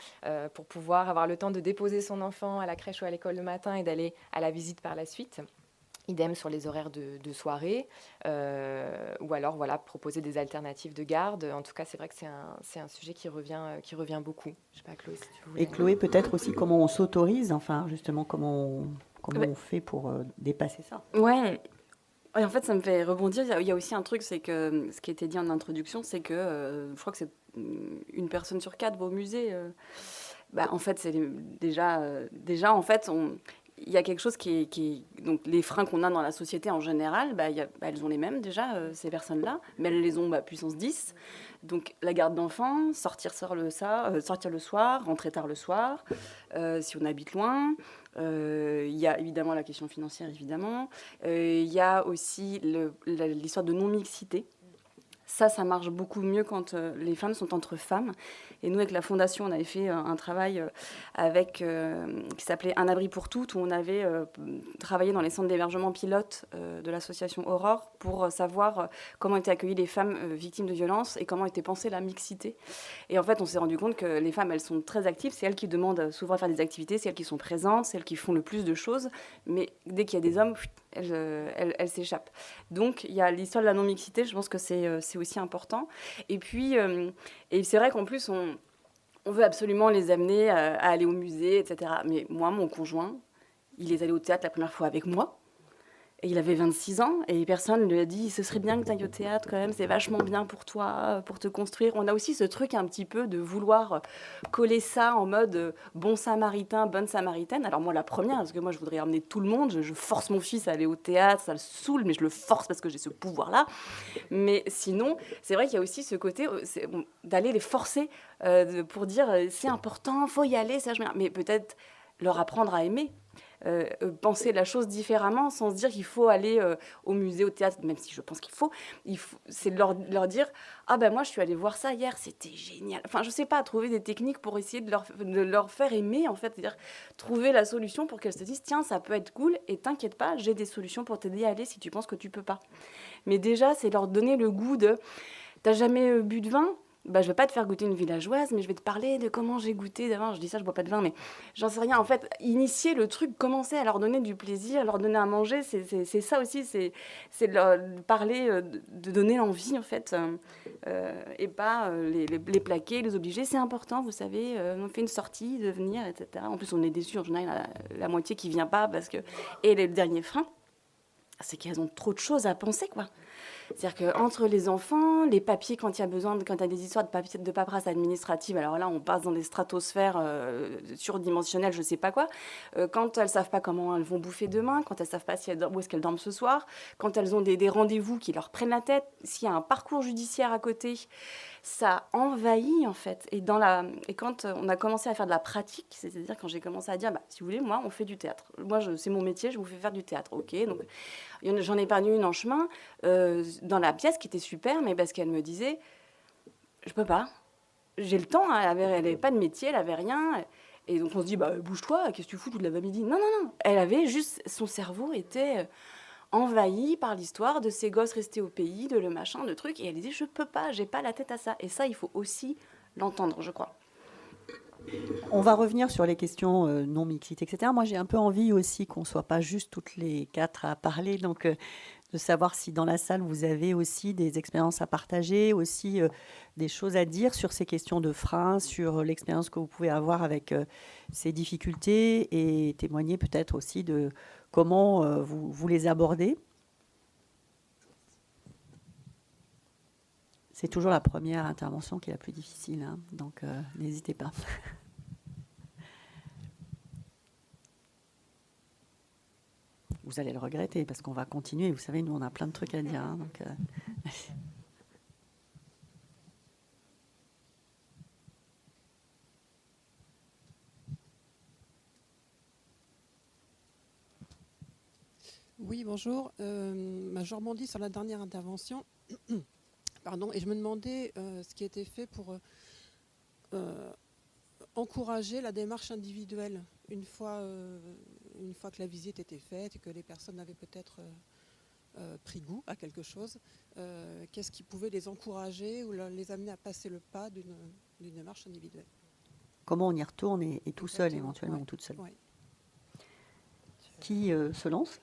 pour pouvoir avoir le temps de déposer son enfant à la crèche ou à l'école le matin et d'aller à la visite par la suite. Idem sur les horaires de soirée, ou alors proposer des alternatives de garde. En tout cas, c'est vrai que c'est un sujet qui revient beaucoup. Je sais pas, Chloé, si tu voulais. Et Chloé, peut-être aussi comment on s'autorise, enfin justement comment on fait pour dépasser ça. Ouais. Et en fait, ça me fait rebondir. Il y a aussi un truc, c'est que ce qui a été dit en introduction, c'est que je crois que c'est une personne sur 4 va au musée. En fait, c'est déjà en fait, il y a quelque chose qui donc les freins qu'on a dans la société en général, elles ont les mêmes déjà, ces personnes-là, mais elles les ont puissance 10. Donc la garde d'enfants, sortir le soir, rentrer tard le soir, si on habite loin. Il y a évidemment la question financière, évidemment. Il y a aussi l'histoire de non-mixité. Ça marche beaucoup mieux quand les femmes sont entre femmes. Et nous, avec la Fondation, on avait fait un travail qui s'appelait Un abri pour toutes, où on avait travaillé dans les centres d'hébergement pilotes de l'association Aurore pour savoir comment étaient accueillies les femmes victimes de violences et comment était pensée la mixité. Et en fait, on s'est rendu compte que les femmes, elles sont très actives. C'est elles qui demandent souvent à faire des activités, c'est elles qui sont présentes, c'est elles qui font le plus de choses. Mais dès qu'il y a des hommes, elles s'échappent. Donc, il y a l'histoire de la non-mixité, je pense que c'est aussi important. Et puis, et c'est vrai qu'en plus, on veut absolument les amener à aller au musée, etc. Mais moi, mon conjoint, il est allé au théâtre la première fois avec moi. Et il avait 26 ans et personne ne lui a dit « ce serait bien que tu ailles au théâtre quand même, c'est vachement bien pour toi, pour te construire ». On a aussi ce truc un petit peu de vouloir coller ça en mode bon samaritain, bonne samaritaine. Alors moi la première, parce que moi je voudrais emmener tout le monde, je force mon fils à aller au théâtre, ça le saoule, mais je le force parce que j'ai ce pouvoir-là. Mais sinon, c'est vrai qu'il y a aussi ce côté d'aller les forcer pour dire c'est important, faut y aller, ça je... Mais peut-être leur apprendre à aimer. Penser la chose différemment sans se dire qu'il faut aller au musée, au théâtre, même si je pense qu'il faut c'est de leur dire ah ben moi je suis allée voir ça hier, c'était génial. Enfin je sais pas, trouver des techniques pour essayer de leur faire aimer en fait, c'est-à-dire trouver la solution pour qu'elles se disent tiens ça peut être cool et t'inquiète pas, j'ai des solutions pour t'aider à aller si tu penses que tu peux pas. Mais déjà c'est leur donner le goût de t'as jamais bu de vin? Bah, je vais pas te faire goûter une villageoise, mais je vais te parler de comment j'ai goûté d'avant. Je dis ça, je bois pas de vin, mais j'en sais rien. En fait, initier le truc, commencer à leur donner du plaisir, leur donner à manger, c'est ça aussi. C'est de leur parler, de donner envie, en fait, et pas les plaquer, les obliger. C'est important, vous savez, on fait une sortie, de venir, etc. En plus, on est déçus, en général, la moitié qui vient pas, parce que... Et le dernier frein, c'est qu'elles ont trop de choses à penser, quoi. C'est-à-dire qu'entre les enfants, les papiers, quand il y a besoin, quand il y a des histoires de paperasse administrative, alors là, on passe dans des stratosphères surdimensionnelles, je ne sais pas quoi. Quand elles ne savent pas comment elles vont bouffer demain, quand elles ne savent pas où est-ce qu'elles dorment ce soir, quand elles ont des rendez-vous qui leur prennent la tête, s'il y a un parcours judiciaire à côté, ça envahit, en fait. Et quand on a commencé à faire de la pratique, c'est-à-dire quand j'ai commencé à dire, bah, si vous voulez, moi, on fait du théâtre. Moi, c'est mon métier, je vous fais faire du théâtre. OK, donc j'en ai perdu une en chemin dans la pièce qui était super, mais parce qu'elle me disait je peux pas, j'ai le temps, hein. Elle avait pas de métier, elle avait rien, et donc on se dit bah bouge-toi, qu'est-ce que tu fous toute l'après-midi? Non, elle avait juste, son cerveau était envahi par l'histoire de ces gosses restés au pays, de le machin, de trucs, et elle disait je peux pas, j'ai pas la tête à ça. Et ça, il faut aussi l'entendre, je crois. On va revenir sur les questions non-mixité, etc. Moi, j'ai un peu envie aussi qu'on ne soit pas juste toutes les quatre à parler, donc de savoir si dans la salle, vous avez aussi des expériences à partager, aussi des choses à dire sur ces questions de frein, sur l'expérience que vous pouvez avoir avec ces difficultés, et témoigner peut-être aussi de comment vous les abordez. C'est toujours la première intervention qui est la plus difficile, hein, donc n'hésitez pas. Vous allez le regretter parce qu'on va continuer. Vous savez, nous, on a plein de trucs à dire. Hein, donc, Oui, bonjour. Je rebondis sur la dernière intervention. Pardon, et je me demandais ce qui était fait pour encourager la démarche individuelle une fois que la visite était faite et que les personnes avaient peut-être pris goût à quelque chose. Qu'est-ce qui pouvait les encourager ou les amener à passer le pas d'une démarche individuelle? Comment on y retourne et tout seul, éventuellement, ouais. toute seule. Ouais. Qui se lance?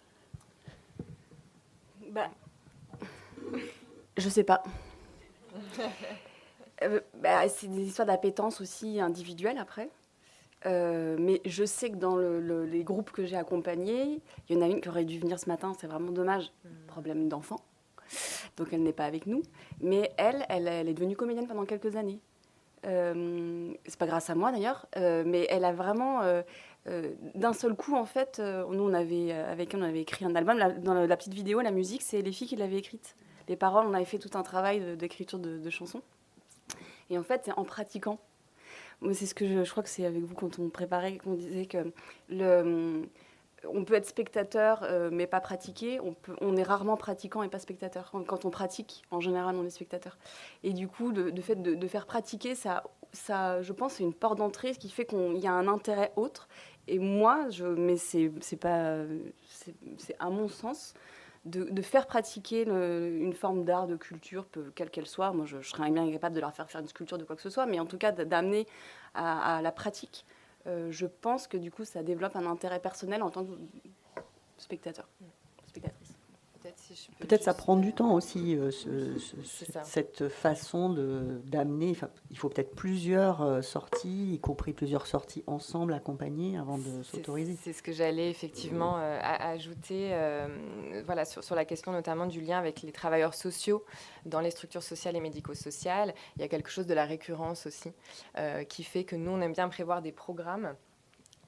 Je sais pas. C'est des histoires d'appétence aussi individuelles après. Mais je sais que dans les groupes que j'ai accompagnés, il y en a une qui aurait dû venir ce matin, c'est vraiment dommage. Problème d'enfant. Donc elle n'est pas avec nous. Mais elle est devenue comédienne pendant quelques années. C'est pas grâce à moi d'ailleurs, mais elle a vraiment... d'un seul coup, en fait, nous, on avait écrit un album. Dans la petite vidéo, la musique, c'est les filles qui l'avaient écrite. Les paroles, on avait fait tout un travail d'écriture de chansons. Et en fait, c'est en pratiquant. Moi, c'est ce que je crois que c'est avec vous quand on préparait, qu'on disait que on peut être spectateur, mais pas pratiquer. On est rarement pratiquant et pas spectateur. Quand on pratique, en général, on est spectateur. Et du coup, le fait de faire pratiquer, ça, je pense, c'est une porte d'entrée, ce qui fait qu'il y a un intérêt autre. Et moi, mais c'est à mon sens, de faire pratiquer une forme d'art, de culture, quelle qu'elle soit. Moi, je serais bien incapable de leur faire une sculpture de quoi que ce soit, mais en tout cas, d'amener à la pratique. Je pense que du coup, ça développe un intérêt personnel en tant que spectateur, spectatrice. Peut-être ça prend du temps aussi, ça. cette façon d'amener. Il faut peut-être plusieurs sorties, y compris plusieurs sorties ensemble, accompagnées, avant de s'autoriser. C'est ce que j'allais effectivement ajouter voilà, sur la question notamment du lien avec les travailleurs sociaux dans les structures sociales et médico-sociales. Il y a quelque chose de la récurrence aussi qui fait que nous, on aime bien prévoir des programmes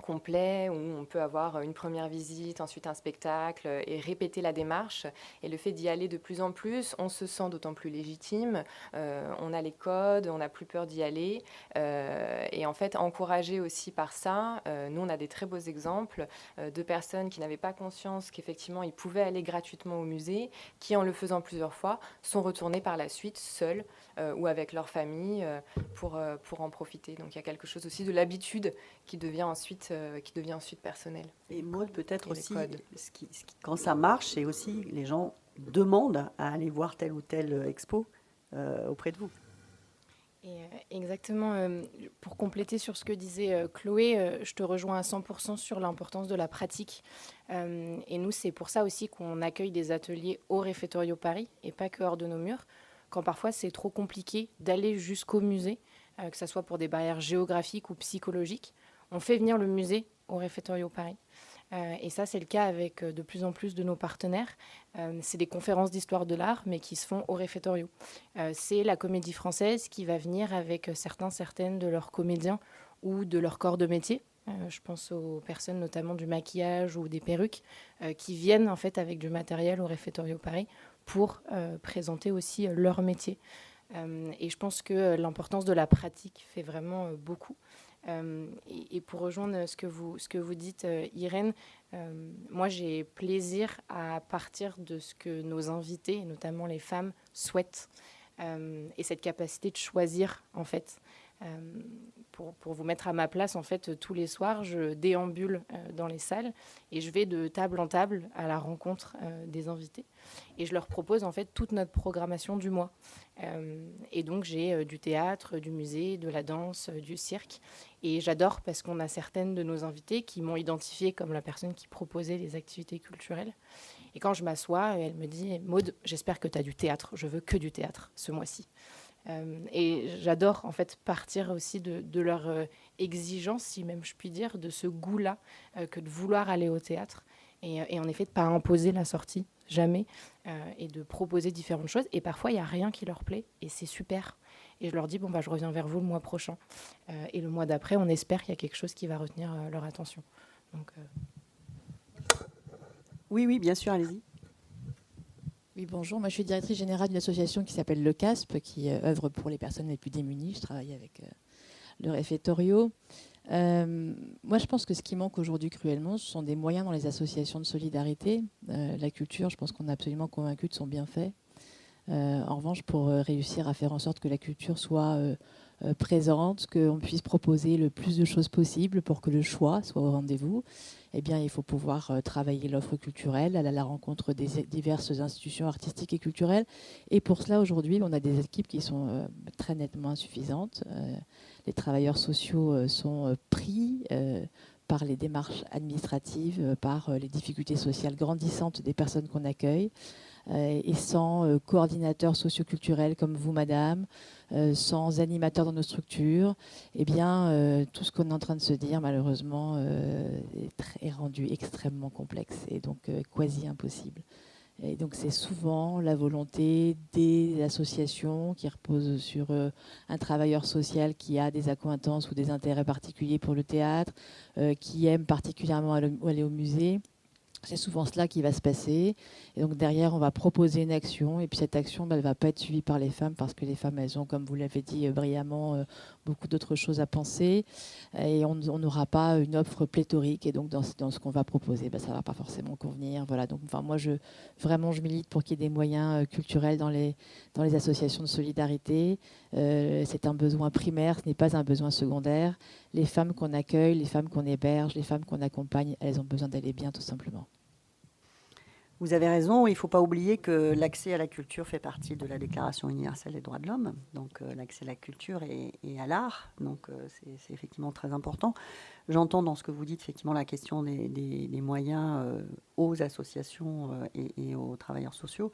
complet où on peut avoir une première visite, ensuite un spectacle et répéter la démarche. Et le fait d'y aller de plus en plus, on se sent d'autant plus légitime. On a les codes, on n'a plus peur d'y aller. Et en fait, encouragé aussi par ça, nous, on a des très beaux exemples de personnes qui n'avaient pas conscience qu'effectivement, ils pouvaient aller gratuitement au musée, qui, en le faisant plusieurs fois, sont retournés par la suite seuls ou avec leur famille pour en profiter. Donc, il y a quelque chose aussi de l'habitude qui devient ensuite personnel. Et Maud, peut-être aussi, quand ça marche, c'est aussi les gens demandent à aller voir telle ou telle expo auprès de vous. Et exactement, pour compléter sur ce que disait Chloé, je te rejoins à 100% sur l'importance de la pratique. Et nous, c'est pour ça aussi qu'on accueille des ateliers au Réfectorio Paris et pas que hors de nos murs, quand parfois c'est trop compliqué d'aller jusqu'au musée, que ce soit pour des barrières géographiques ou psychologiques. On fait venir le musée au Réfectorio Paris. Et ça, c'est le cas avec de plus en plus de nos partenaires. C'est des conférences d'histoire de l'art, mais qui se font au Réfectorio. C'est la Comédie Française qui va venir avec certaines de leurs comédiens ou de leur corps de métier. Je pense aux personnes notamment du maquillage ou des perruques qui viennent en fait avec du matériel au Réfectorio Paris pour présenter aussi leur métier. Et je pense que l'importance de la pratique fait vraiment beaucoup. Et pour rejoindre ce que vous dites, Irène, moi j'ai plaisir à partir de ce que nos invités, et notamment les femmes, souhaitent, et cette capacité de choisir en fait. Pour vous mettre à ma place, en fait, tous les soirs, je déambule dans les salles et je vais de table en table à la rencontre des invités. Et je leur propose, en fait, toute notre programmation du mois. Et donc, j'ai du théâtre, du musée, de la danse, du cirque. Et j'adore parce qu'on a certaines de nos invités qui m'ont identifiée comme la personne qui proposait les activités culturelles. Et quand je m'assois, elle me dit « Maud, j'espère que tu as du théâtre. Je veux que du théâtre ce mois-ci. » Et j'adore en fait partir aussi de leur exigence, si même je puis dire, de ce goût-là, que de vouloir aller au théâtre. Et en effet, de ne pas imposer la sortie, jamais, et de proposer différentes choses. Et parfois, il n'y a rien qui leur plaît, et c'est super. Et je leur dis, je reviens vers vous le mois prochain. Et le mois d'après, on espère qu'il y a quelque chose qui va retenir leur attention. Donc, Oui, bien sûr, allez-y. Oui, bonjour. Moi, je suis directrice générale d'une association qui s'appelle Le CASP, qui œuvre pour les personnes les plus démunies. Je travaille avec le Réfectorio. Moi, je pense que ce qui manque aujourd'hui cruellement, ce sont des moyens dans les associations de solidarité. La culture, je pense qu'on est absolument convaincu de son bienfait. En revanche, pour réussir à faire en sorte que la culture soit présente, qu'on puisse proposer le plus de choses possible pour que le choix soit au rendez-vous, eh bien, il faut pouvoir travailler l'offre culturelle, aller à la rencontre des diverses institutions artistiques et culturelles. Et pour cela, aujourd'hui, on a des équipes qui sont très nettement insuffisantes. Les travailleurs sociaux sont pris par les démarches administratives, par les difficultés sociales grandissantes des personnes qu'on accueille. Et sans coordinateurs socioculturels comme vous, madame, sans animateurs dans nos structures, eh bien, tout ce qu'on est en train de se dire, malheureusement, est rendu extrêmement complexe et donc quasi impossible. Et donc, c'est souvent la volonté des associations qui reposent sur un travailleur social qui a des accointances ou des intérêts particuliers pour le théâtre, qui aime particulièrement aller au musée. C'est souvent cela qui va se passer. Et donc derrière, on va proposer une action. Et puis cette action, elle ne va pas être suivie par les femmes parce que les femmes, elles ont, comme vous l'avez dit brillamment, beaucoup d'autres choses à penser. Et on n'aura pas une offre pléthorique. Et donc dans ce qu'on va proposer, ça ne va pas forcément convenir. Voilà. Donc moi, je milite pour qu'il y ait des moyens culturels dans les associations de solidarité. C'est un besoin primaire, ce n'est pas un besoin secondaire. Les femmes qu'on accueille, les femmes qu'on héberge, les femmes qu'on accompagne, elles ont besoin d'aller bien tout simplement. Vous avez raison, il ne faut pas oublier que l'accès à la culture fait partie de la Déclaration universelle des droits de l'homme. Donc l'accès à la culture et à l'art, donc c'est effectivement très important. J'entends dans ce que vous dites effectivement la question des moyens aux associations et aux travailleurs sociaux.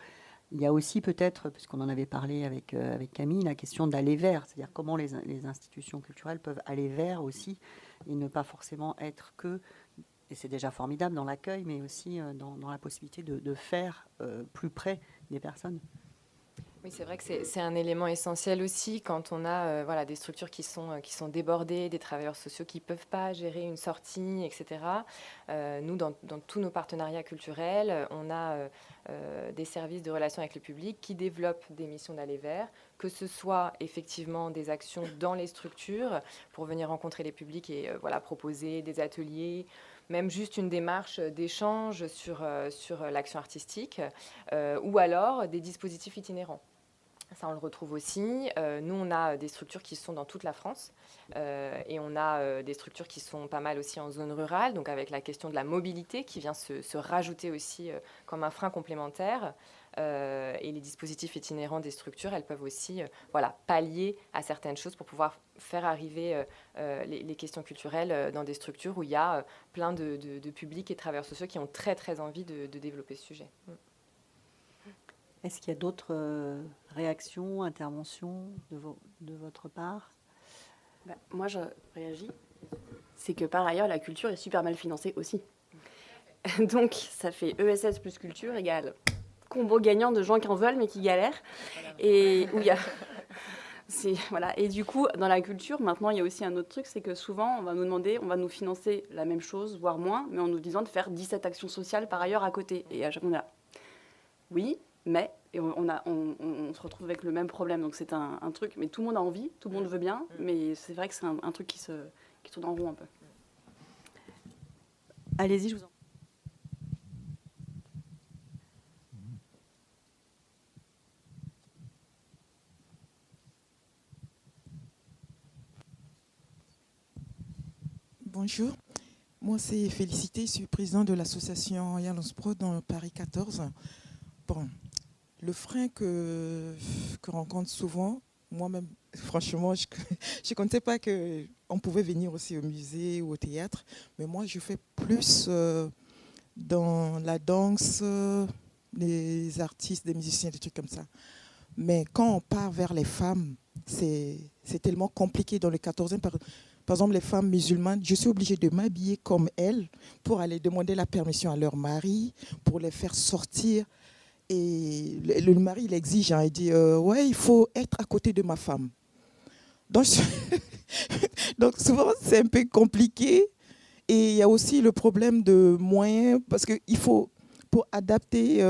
Il y a aussi peut-être, puisqu'on en avait parlé avec Camille, la question d'aller vers, c'est-à-dire comment les institutions culturelles peuvent aller vers aussi et ne pas forcément être que, et c'est déjà formidable dans l'accueil, mais aussi dans la possibilité de faire plus près des personnes. Oui, c'est vrai que c'est un élément essentiel aussi quand on a voilà, des structures qui sont débordées, des travailleurs sociaux qui ne peuvent pas gérer une sortie, etc. Nous, dans tous nos partenariats culturels, on a des services de relations avec le public qui développent des missions d'aller vers, que ce soit effectivement des actions dans les structures pour venir rencontrer les publics et voilà, proposer des ateliers, même juste une démarche d'échange sur l'action artistique, ou alors des dispositifs itinérants. Ça, on le retrouve aussi. Nous, on a des structures qui sont dans toute la France et on a des structures qui sont pas mal aussi en zone rurale, donc avec la question de la mobilité qui vient se rajouter aussi comme un frein complémentaire. Et les dispositifs itinérants des structures, elles peuvent aussi voilà, pallier à certaines choses pour pouvoir faire arriver les questions culturelles dans des structures où il y a plein de publics et travailleurs sociaux qui ont très, très envie de développer ce sujet. Est-ce qu'il y a d'autres réactions, interventions de votre part ? Moi, je réagis. C'est que par ailleurs, la culture est super mal financée aussi. Donc, ça fait ESS plus culture égale combo gagnant de gens qui en veulent mais qui galèrent. Et où il y a... voilà. Et du coup, dans la culture, maintenant, il y a aussi un autre truc, c'est que souvent, on va nous demander, on va nous financer la même chose, voire moins, mais en nous disant de faire 17 actions sociales par ailleurs à côté. Et à chaque fois, on a... Oui, mais et on se retrouve avec le même problème. Donc c'est un truc, mais tout le monde a envie, tout le monde veut bien, mais c'est vrai que c'est un truc qui tourne en rond un peu. Allez-y, je vous en prie. Bonjour, moi c'est Félicité, je suis présidente de l'association Yalons Pro dans Paris 14. Bon, le frein que rencontre souvent, moi-même, franchement, je ne connaissais pas qu'on pouvait venir aussi au musée ou au théâtre, mais moi je fais plus dans la danse, les artistes, des musiciens, des trucs comme ça. Mais quand on part vers les femmes, c'est tellement compliqué dans le 14e. Par exemple, les femmes musulmanes, je suis obligée de m'habiller comme elles pour aller demander la permission à leur mari, pour les faire sortir. Et le mari, il exige, il dit ouais, il faut être à côté de ma femme. Donc souvent, c'est un peu compliqué. Et il y a aussi le problème de moyens, parce qu'il faut, pour adapter,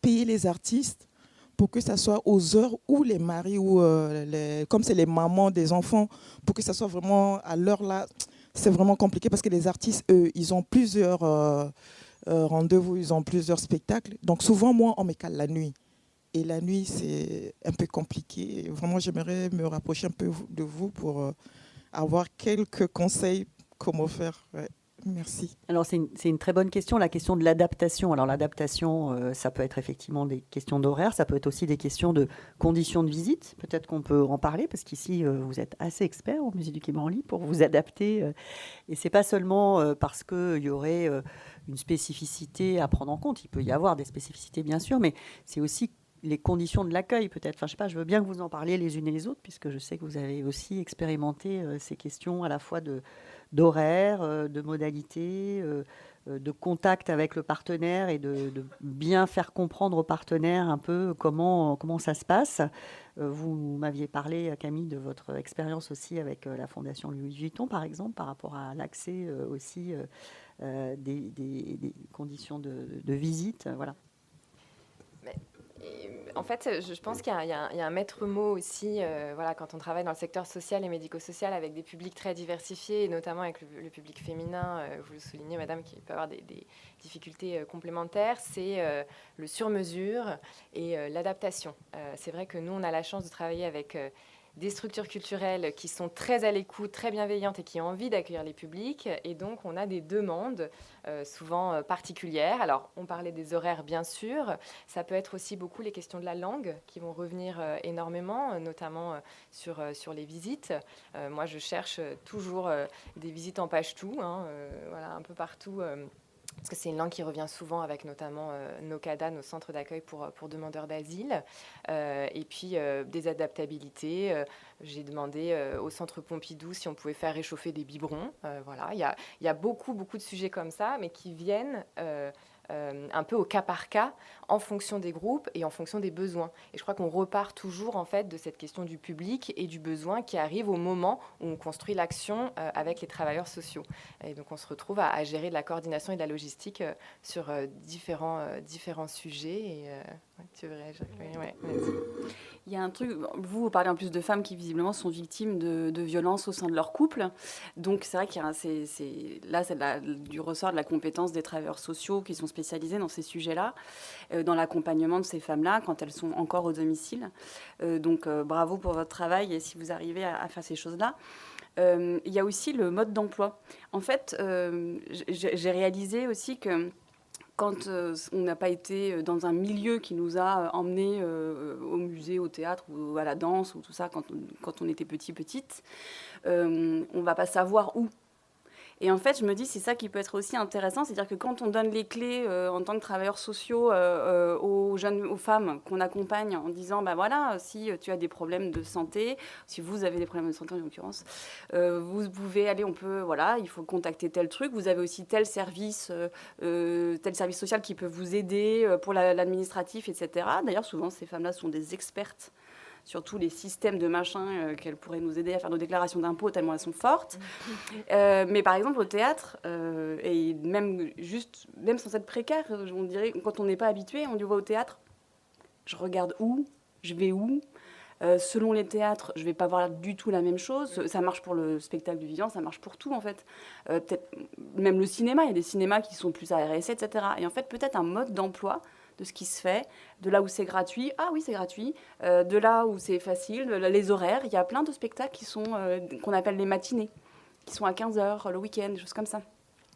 payer les artistes, pour que ça soit aux heures où les maris, ou comme c'est les mamans des enfants, pour que ça soit vraiment à l'heure là, c'est vraiment compliqué parce que les artistes, eux, ils ont plusieurs rendez-vous, ils ont plusieurs spectacles. Donc souvent, moi, on me cale la nuit. Et la nuit, c'est un peu compliqué. Vraiment, j'aimerais me rapprocher un peu de vous pour avoir quelques conseils comment faire. Ouais. Merci. Alors, c'est une très bonne question, la question de l'adaptation. Alors, l'adaptation, ça peut être effectivement des questions d'horaire, ça peut être aussi des questions de conditions de visite. Peut-être qu'on peut en parler, parce qu'ici, vous êtes assez expert au Musée du Quai Branly pour vous adapter. Et ce n'est pas seulement parce qu'il y aurait une spécificité à prendre en compte. Il peut y avoir des spécificités, bien sûr, mais c'est aussi les conditions de l'accueil, peut-être. Enfin, je sais pas, je veux bien que vous en parliez les unes et les autres, puisque je sais que vous avez aussi expérimenté ces questions à la fois d'horaire, de modalités, de contact avec le partenaire et de bien faire comprendre au partenaire un peu comment ça se passe. Vous m'aviez parlé, Camille, de votre expérience aussi avec la Fondation Louis Vuitton, par exemple, par rapport à l'accès aussi des conditions de visite. Voilà. En fait, je pense qu'il y a un maître mot aussi, voilà, quand on travaille dans le secteur social et médico-social avec des publics très diversifiés, et notamment avec le public féminin, vous le soulignez, madame, qui peut avoir des difficultés complémentaires, c'est le sur-mesure et l'adaptation. C'est vrai que nous, on a la chance de travailler avec des structures culturelles qui sont très à l'écoute, très bienveillantes et qui ont envie d'accueillir les publics. Et donc, on a des demandes souvent particulières. Alors, on parlait des horaires, bien sûr. Ça peut être aussi beaucoup les questions de la langue qui vont revenir énormément, notamment sur les visites. Moi, je cherche toujours des visites en pachtou, voilà, un peu partout. Parce que c'est une langue qui revient souvent avec notamment NOCADA, nos centres d'accueil pour demandeurs d'asile. Et puis des adaptabilités. J'ai demandé au centre Pompidou si on pouvait faire réchauffer des biberons. Voilà. Il y a beaucoup de sujets comme ça, mais qui viennent un peu au cas par cas, en fonction des groupes et en fonction des besoins. Et je crois qu'on repart toujours en fait de cette question du public et du besoin qui arrive au moment où on construit l'action avec les travailleurs sociaux. Et donc on se retrouve à gérer de la coordination et de la logistique sur différents sujets. Et tu verrais, ouais, vas-y. Il y a un truc, vous parlez en plus de femmes qui visiblement sont victimes de violences au sein de leur couple. Donc c'est vrai qu'il y a c'est du ressort de la compétence des travailleurs sociaux qui sont spécialisés dans ces sujets-là, dans l'accompagnement de ces femmes-là quand elles sont encore au domicile. Donc bravo pour votre travail et si vous arrivez à faire ces choses-là. Il y a aussi le mode d'emploi. En fait, j'ai réalisé aussi que quand on n'a pas été dans un milieu qui nous a emmenés au musée, au théâtre ou à la danse ou tout ça, quand on était petite, on ne va pas savoir où. Et en fait, je me dis, c'est ça qui peut être aussi intéressant, c'est-à-dire que quand on donne les clés en tant que travailleurs sociaux aux femmes qu'on accompagne en disant, bah voilà, si tu as des problèmes de santé, si vous avez des problèmes de santé en l'occurrence, vous pouvez aller, voilà, il faut contacter tel truc, vous avez aussi tel service social qui peut vous aider pour l'administratif, etc. D'ailleurs, souvent, ces femmes-là sont des expertes sur tous les systèmes de machin qu'elles pourraient nous aider à faire nos déclarations d'impôts tellement elles sont fortes. Mais par exemple, au théâtre, et même sans être précaire, on dirait, quand on n'est pas habitué, on dit au théâtre, je regarde où, je vais où. Selon les théâtres, je ne vais pas voir du tout la même chose. Ça marche pour le spectacle du vivant, ça marche pour tout, en fait. Peut-être même le cinéma, il y a des cinémas qui sont plus à RSC, etc. Et en fait, peut-être un mode d'emploi de ce qui se fait, de là où c'est gratuit, ah oui c'est gratuit, de là où c'est facile, les horaires, il y a plein de spectacles qui sont, qu'on appelle les matinées, qui sont à 15h le week-end, des choses comme ça,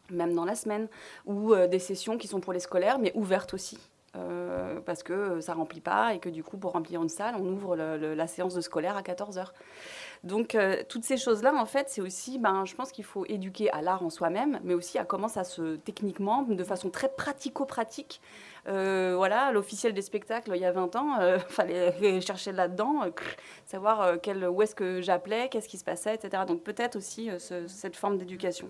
même dans la semaine, ou des sessions qui sont pour les scolaires, mais ouvertes aussi, parce que ça ne remplit pas, et que du coup pour remplir une salle, on ouvre la séance de scolaire à 14h. Donc, toutes ces choses-là, en fait, c'est aussi, je pense qu'il faut éduquer à l'art en soi-même, mais aussi à comment ça techniquement, de façon très pratico-pratique. Voilà, l'officiel des spectacles, il y a 20 ans, fallait chercher là-dedans, savoir où est-ce que j'appelais, qu'est-ce qui se passait, etc. Donc, peut-être aussi cette forme d'éducation.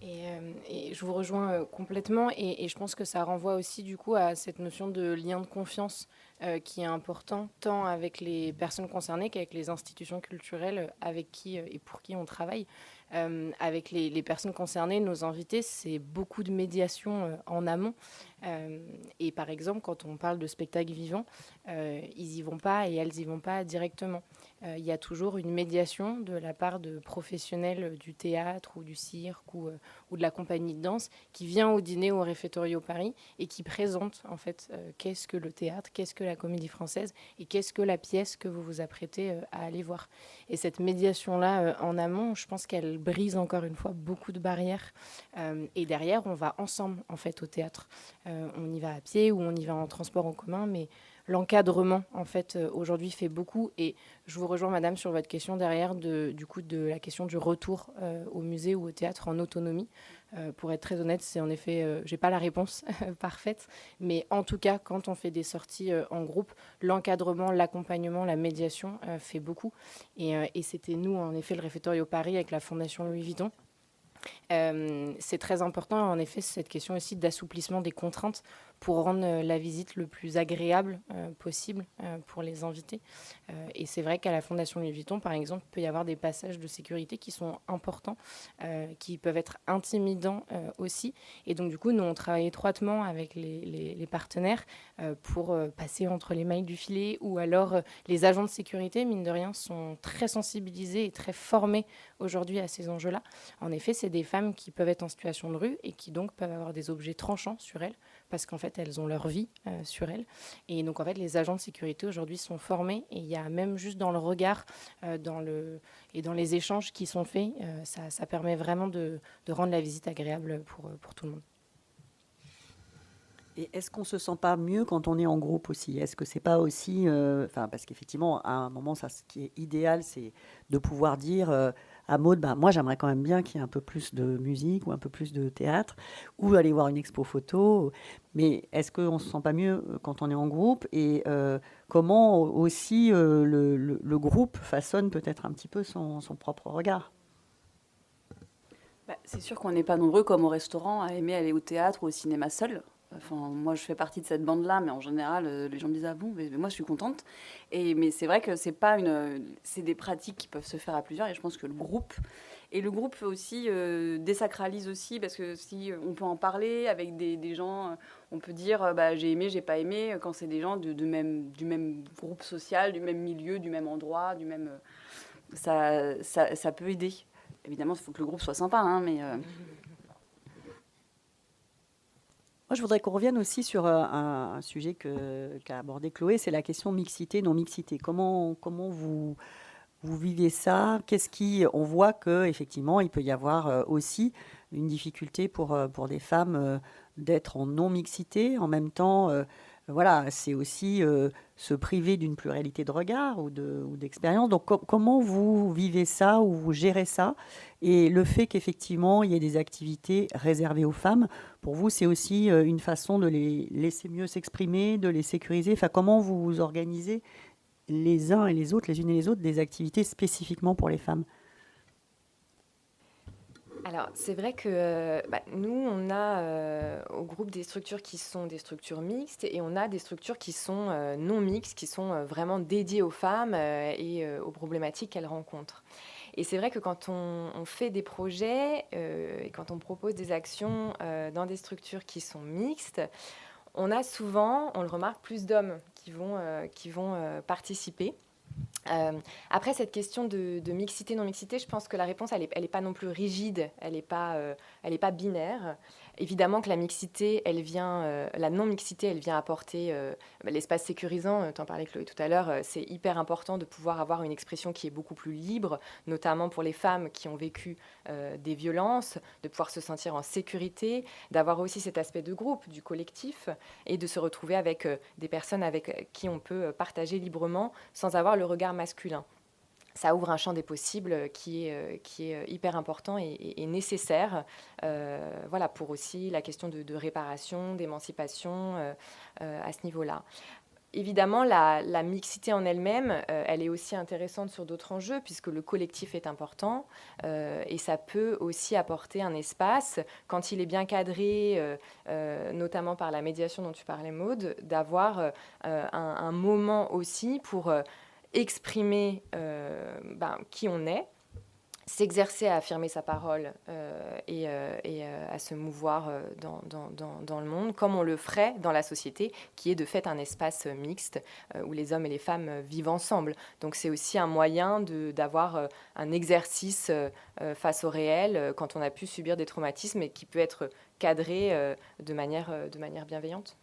Et je vous rejoins complètement et je pense que ça renvoie aussi du coup à cette notion de lien de confiance qui est important tant avec les personnes concernées qu'avec les institutions culturelles avec qui et pour qui on travaille. Avec les personnes concernées, nos invités, c'est beaucoup de médiation en amont. Et par exemple, quand on parle de spectacles vivants, ils y vont pas et elles y vont pas directement. Il y a toujours une médiation de la part de professionnels du théâtre ou du cirque ou de la compagnie de danse qui vient au dîner au Réfectorio Paris et qui présente en fait qu'est-ce que le théâtre, qu'est-ce que la comédie française et qu'est-ce que la pièce que vous vous apprêtez à aller voir. Et cette médiation-là en amont, je pense qu'elle brise encore une fois beaucoup de barrières. Et derrière, on va ensemble en fait au théâtre. On y va à pied ou on y va en transport en commun, mais l'encadrement, en fait, aujourd'hui fait beaucoup. Et je vous rejoins, madame, sur votre question derrière de la question du retour au musée ou au théâtre en autonomie. Pour être très honnête, c'est en effet, j'ai pas la réponse parfaite, mais en tout cas, quand on fait des sorties en groupe, l'encadrement, l'accompagnement, la médiation fait beaucoup. Et c'était nous, en effet, le Réfectorio Paris avec la Fondation Louis Vuitton. C'est très important, en effet, cette question aussi d'assouplissement des contraintes pour rendre la visite le plus agréable possible pour les invités. Et c'est vrai qu'à la Fondation Louis Vuitton, par exemple, il peut y avoir des passages de sécurité qui sont importants, qui peuvent être intimidants aussi. Et donc, du coup, nous, on travaille étroitement avec les partenaires pour passer entre les mailles du filet, ou alors les agents de sécurité, mine de rien, sont très sensibilisés et très formés aujourd'hui à ces enjeux-là. En effet, c'est c'est des femmes qui peuvent être en situation de rue et qui donc peuvent avoir des objets tranchants sur elles parce qu'en fait, elles ont leur vie sur elles. Et donc, en fait, les agents de sécurité aujourd'hui sont formés et il y a même juste dans le regard et dans les échanges qui sont faits, ça permet vraiment de rendre la visite agréable pour tout le monde. Et est-ce qu'on se sent pas mieux quand on est en groupe aussi? Est-ce que c'est pas aussi, parce qu'effectivement, à un moment, ça, ce qui est idéal, c'est de pouvoir dire à Maud, moi, j'aimerais quand même bien qu'il y ait un peu plus de musique ou un peu plus de théâtre, ou aller voir une expo photo. Mais est-ce qu'on se sent pas mieux quand on est en groupe? Et comment aussi le groupe façonne peut-être un petit peu son propre regard? C'est sûr qu'on n'est pas nombreux, comme au restaurant, à aimer aller au théâtre ou au cinéma seul. Enfin, moi, je fais partie de cette bande-là, mais en général, les gens me disent « Ah bon, mais moi, je suis contente ». Mais c'est vrai que c'est des pratiques qui peuvent se faire à plusieurs, et je pense que le groupe aussi désacralise aussi, parce que si on peut en parler avec des gens, on peut dire j'ai aimé, j'ai pas aimé, quand c'est des gens du même groupe social, du même milieu, du même endroit, ça peut aider. Évidemment, il faut que le groupe soit sympa, mais... Moi, je voudrais qu'on revienne aussi sur un sujet qu'a abordé Chloé, c'est la question mixité, non-mixité. Comment vous vivez ça? On voit qu'effectivement, il peut y avoir aussi une difficulté pour des femmes d'être en non-mixité. En même temps, c'est aussi se priver d'une pluralité de regards ou d'expériences. Donc, comment vous vivez ça ou vous gérez ça? Et le fait qu'effectivement, il y ait des activités réservées aux femmes, pour vous, c'est aussi une façon de les laisser mieux s'exprimer, de les sécuriser. Enfin, comment vous organisez les uns et les autres, les unes et les autres, des activités spécifiquement pour les femmes? Alors, c'est vrai que nous, on a au groupe des structures qui sont des structures mixtes et on a des structures qui sont non mixtes, qui sont vraiment dédiées aux femmes et aux problématiques qu'elles rencontrent. Et c'est vrai que quand on fait des projets et quand on propose des actions dans des structures qui sont mixtes, on a souvent, on le remarque, plus d'hommes qui vont participer. Après, cette question de mixité, non-mixité, je pense que la réponse, elle est pas non plus rigide, elle est pas binaire. Évidemment que la mixité, la non-mixité, elle vient apporter l'espace sécurisant. T'en parlais, Chloé, tout à l'heure. C'est hyper important de pouvoir avoir une expression qui est beaucoup plus libre, notamment pour les femmes qui ont vécu des violences, de pouvoir se sentir en sécurité, d'avoir aussi cet aspect de groupe, du collectif, et de se retrouver avec des personnes avec qui on peut partager librement sans avoir le regard masculin. Ça ouvre un champ des possibles qui est hyper important et nécessaire pour aussi la question de réparation, d'émancipation à ce niveau-là. Évidemment, la mixité en elle-même, elle est aussi intéressante sur d'autres enjeux puisque le collectif est important et ça peut aussi apporter un espace, quand il est bien cadré, notamment par la médiation dont tu parlais, Maud, d'avoir un moment aussi pour exprimer qui on est, s'exercer à affirmer sa parole et à se mouvoir dans le monde, comme on le ferait dans la société, qui est de fait un espace mixte où les hommes et les femmes vivent ensemble. Donc c'est aussi un moyen d'avoir un exercice face au réel quand on a pu subir des traumatismes et qui peut être cadré de manière bienveillante.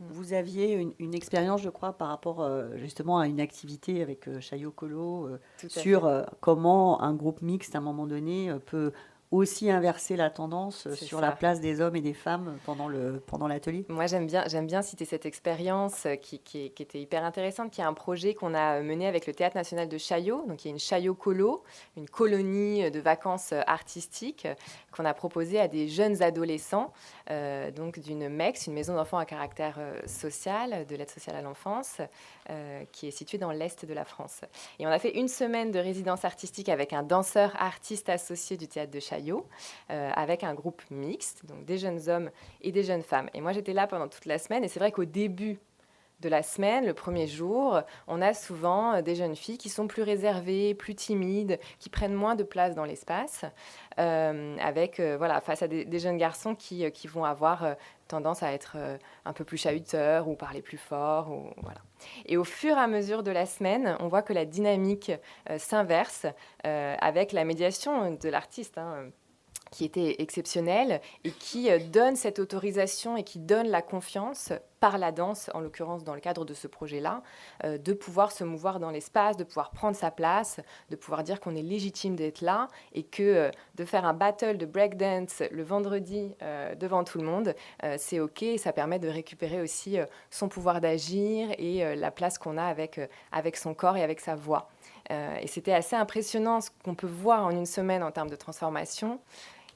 Vous aviez une expérience, je crois, par rapport justement à une activité avec Chaillot Colo sur comment un groupe mixte, à un moment donné, peut aussi inverser la tendance sur la place des hommes et des femmes pendant l'atelier. Moi, j'aime bien citer cette expérience qui était hyper intéressante, qui est un projet qu'on a mené avec le Théâtre National de Chaillot. Donc, il y a une Chaillot Colo, une colonie de vacances artistiques qu'on a proposée à des jeunes adolescents, donc d'une MEX, une maison d'enfants à caractère social, de l'aide sociale à l'enfance, qui est située dans l'Est de la France. Et on a fait une semaine de résidence artistique avec un danseur artiste associé du Théâtre de Chaillot, avec un groupe mixte, donc des jeunes hommes et des jeunes femmes. Et moi, j'étais là pendant toute la semaine, et c'est vrai qu'au début de la semaine, le premier jour, on a souvent des jeunes filles qui sont plus réservées, plus timides, qui prennent moins de place dans l'espace, face à des jeunes garçons qui vont avoir tendance à être un peu plus chahuteurs ou parler plus fort. Voilà. Et au fur et à mesure de la semaine, on voit que la dynamique s'inverse avec la médiation de l'artiste, qui était exceptionnel et qui donne cette autorisation et qui donne la confiance par la danse, en l'occurrence dans le cadre de ce projet-là, de pouvoir se mouvoir dans l'espace, de pouvoir prendre sa place, de pouvoir dire qu'on est légitime d'être là et que de faire un battle de breakdance le vendredi devant tout le monde, c'est OK et ça permet de récupérer aussi son pouvoir d'agir et la place qu'on a avec son corps et avec sa voix. Et c'était assez impressionnant ce qu'on peut voir en une semaine en termes de transformation.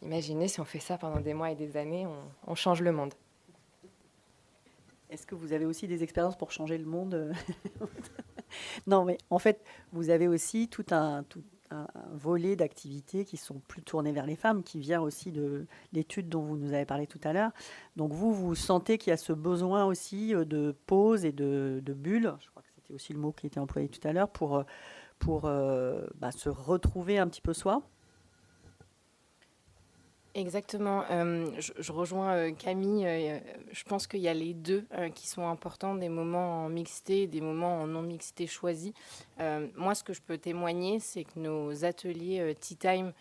Imaginez si on fait ça pendant des mois et des années, on change le monde. Est-ce que vous avez aussi des expériences pour changer le monde? Non, mais en fait, vous avez aussi tout un volet d'activités qui sont plus tournées vers les femmes, qui vient aussi de l'étude dont vous nous avez parlé tout à l'heure. Donc vous sentez qu'il y a ce besoin aussi de pause et de bulle, je crois que c'était aussi le mot qui était employé tout à l'heure, pour se retrouver un petit peu soi. Exactement. Je rejoins Camille. Je pense qu'il y a les deux qui sont importants, des moments en mixité et des moments en non-mixité choisis. Moi, ce que je peux témoigner, c'est que nos ateliers Tea Time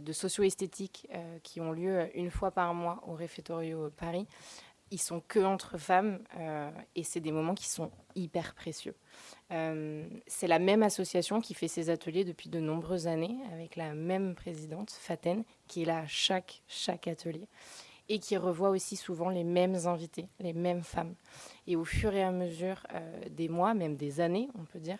de socio-esthétique qui ont lieu une fois par mois au Réfectorio Paris, ils sont que entre femmes et c'est des moments qui sont hyper précieux. C'est la même association qui fait ces ateliers depuis de nombreuses années avec la même présidente, Faten, qui est là à chaque atelier et qui revoit aussi souvent les mêmes invités, les mêmes femmes. Et au fur et à mesure des mois, même des années, on peut dire,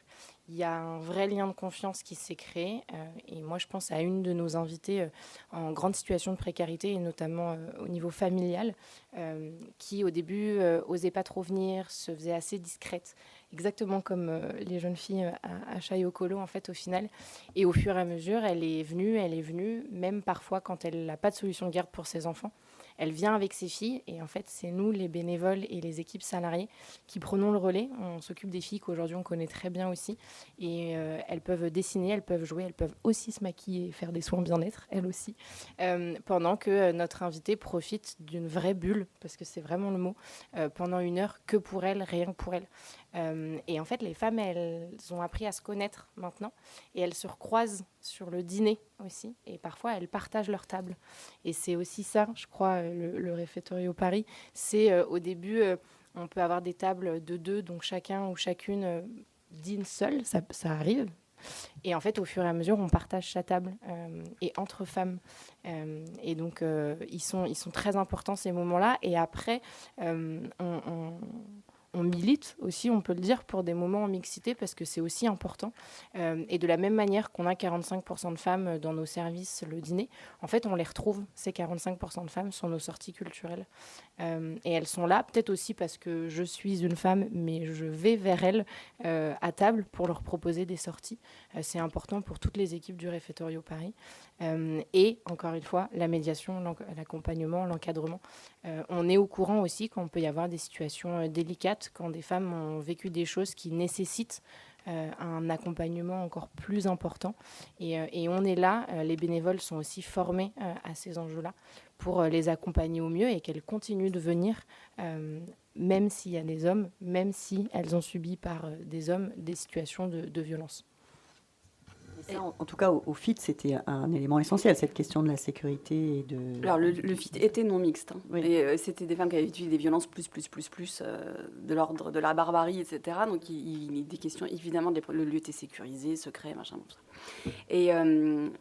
il y a un vrai lien de confiance qui s'est créé. Et moi, je pense à une de nos invitées en grande situation de précarité, et notamment au niveau familial, qui au début osait pas trop venir, se faisait assez discrète, exactement comme les jeunes filles à Chayokolo, en fait, au final. Et au fur et à mesure, elle est venue, même parfois quand elle n'a pas de solution de garde pour ses enfants. Elle vient avec ses filles et en fait, c'est nous, les bénévoles et les équipes salariées, qui prenons le relais. On s'occupe des filles qu'aujourd'hui, on connaît très bien aussi. Et elles peuvent dessiner, elles peuvent jouer, elles peuvent aussi se maquiller et faire des soins bien-être, elles aussi, pendant que notre invitée profite d'une vraie bulle, parce que c'est vraiment le mot, pendant 1 heure, que pour elle, rien que pour elle. Et en fait, les femmes, elles ont appris à se connaître maintenant et elles se recroisent sur le dîner aussi. Et parfois, elles partagent leur table. Et c'est aussi ça, je crois, le Réfectorio Paris. C'est au début, on peut avoir des tables de 2, donc chacun ou chacune dîne seul, ça arrive. Et en fait, au fur et à mesure, on partage sa table et entre femmes. Et donc, ils sont très importants, ces moments-là. Et après, on milite aussi, on peut le dire, pour des moments en mixité parce que c'est aussi important. Et de la même manière qu'on a 45% de femmes dans nos services le dîner, en fait, on les retrouve, ces 45% de femmes, sur nos sorties culturelles. Et elles sont là, peut-être aussi parce que je suis une femme, mais je vais vers elles à table pour leur proposer des sorties. C'est important pour toutes les équipes du Réfectorio Paris. Et encore une fois, la médiation, l'accompagnement, l'encadrement. On est au courant aussi qu'on peut y avoir des situations délicates, quand des femmes ont vécu des choses qui nécessitent un accompagnement encore plus important. Et on est là, les bénévoles sont aussi formés à ces enjeux-là pour les accompagner au mieux et qu'elles continuent de venir, même s'il y a des hommes, même si elles ont subi par des hommes des situations de violence. Ça, en tout cas, au FIT, c'était un élément essentiel, cette question de la sécurité et de... Alors, le FIT était non mixte. Hein. Oui. Et c'était des femmes qui avaient vécu des violences plus, de l'ordre de la barbarie, etc. Donc, des questions, évidemment, le lieu était sécurisé, secret, machin, tout ça. Et,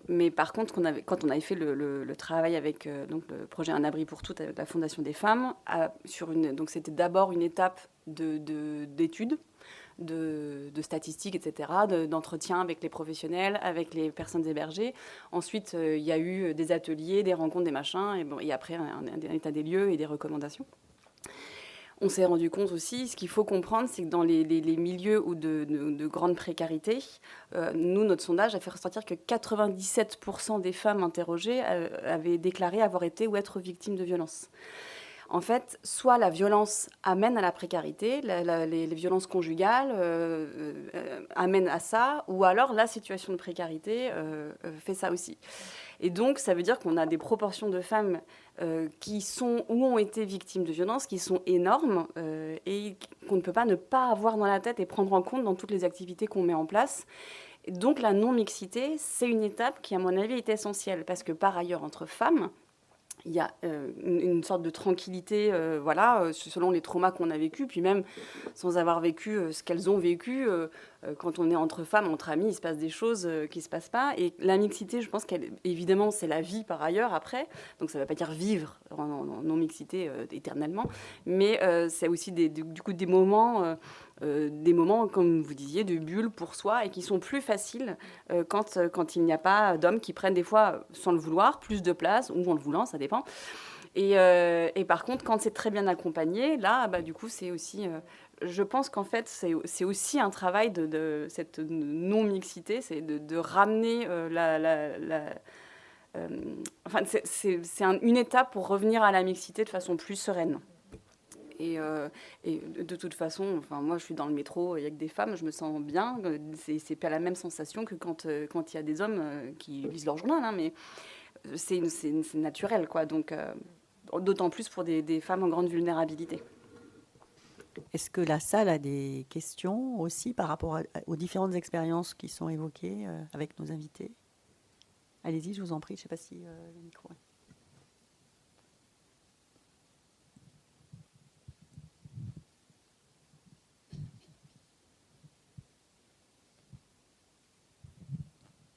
mais par contre, quand on avait fait le travail avec donc, le projet Un abri pour toutes, avec la Fondation des femmes, donc c'était d'abord une étape d'études, de statistiques, etc., d'entretien avec les professionnels, avec les personnes hébergées. Ensuite, il y a eu des ateliers, des rencontres, des machins, et après un état des lieux et des recommandations. On s'est rendu compte aussi, ce qu'il faut comprendre, c'est que dans les milieux où de grande précarité, nous, notre sondage a fait ressortir que 97% des femmes interrogées avaient déclaré avoir été ou être victimes de violences. En fait, soit la violence amène à la précarité, les violences conjugales amènent à ça, ou alors la situation de précarité fait ça aussi. Et donc, ça veut dire qu'on a des proportions de femmes qui sont ou ont été victimes de violences qui sont énormes et qu'on ne peut pas ne pas avoir dans la tête et prendre en compte dans toutes les activités qu'on met en place. Et donc la non-mixité, c'est une étape qui, à mon avis, est essentielle, parce que par ailleurs, entre femmes, il y a une sorte de tranquillité, selon les traumas qu'on a vécus, puis même sans avoir vécu ce qu'elles ont vécu. Quand on est entre femmes, entre amis, il se passe des choses qui ne se passent pas. Et la mixité, je pense qu'évidemment, c'est la vie par ailleurs après. Donc ça ne veut pas dire vivre en non-mixité éternellement. Mais c'est aussi du coup des moments, comme vous disiez, de bulles pour soi et qui sont plus faciles quand il n'y a pas d'hommes qui prennent des fois, sans le vouloir, plus de place ou en le voulant, ça dépend. Et par contre, quand c'est très bien accompagné, là, du coup, c'est aussi... je pense qu'en fait, c'est aussi un travail de cette non-mixité, c'est de ramener c'est une étape pour revenir à la mixité de façon plus sereine. Et de toute façon, moi, je suis dans le métro, il n'y a que des femmes, je me sens bien. C'est pas la même sensation que quand il y a des hommes qui lisent leur journal, hein, mais c'est naturel, quoi. Donc, d'autant plus pour des femmes en grande vulnérabilité. Est-ce que la salle a des questions aussi par rapport aux différentes expériences qui sont évoquées avec nos invités? Allez-y, je vous en prie, je ne sais pas si le micro est...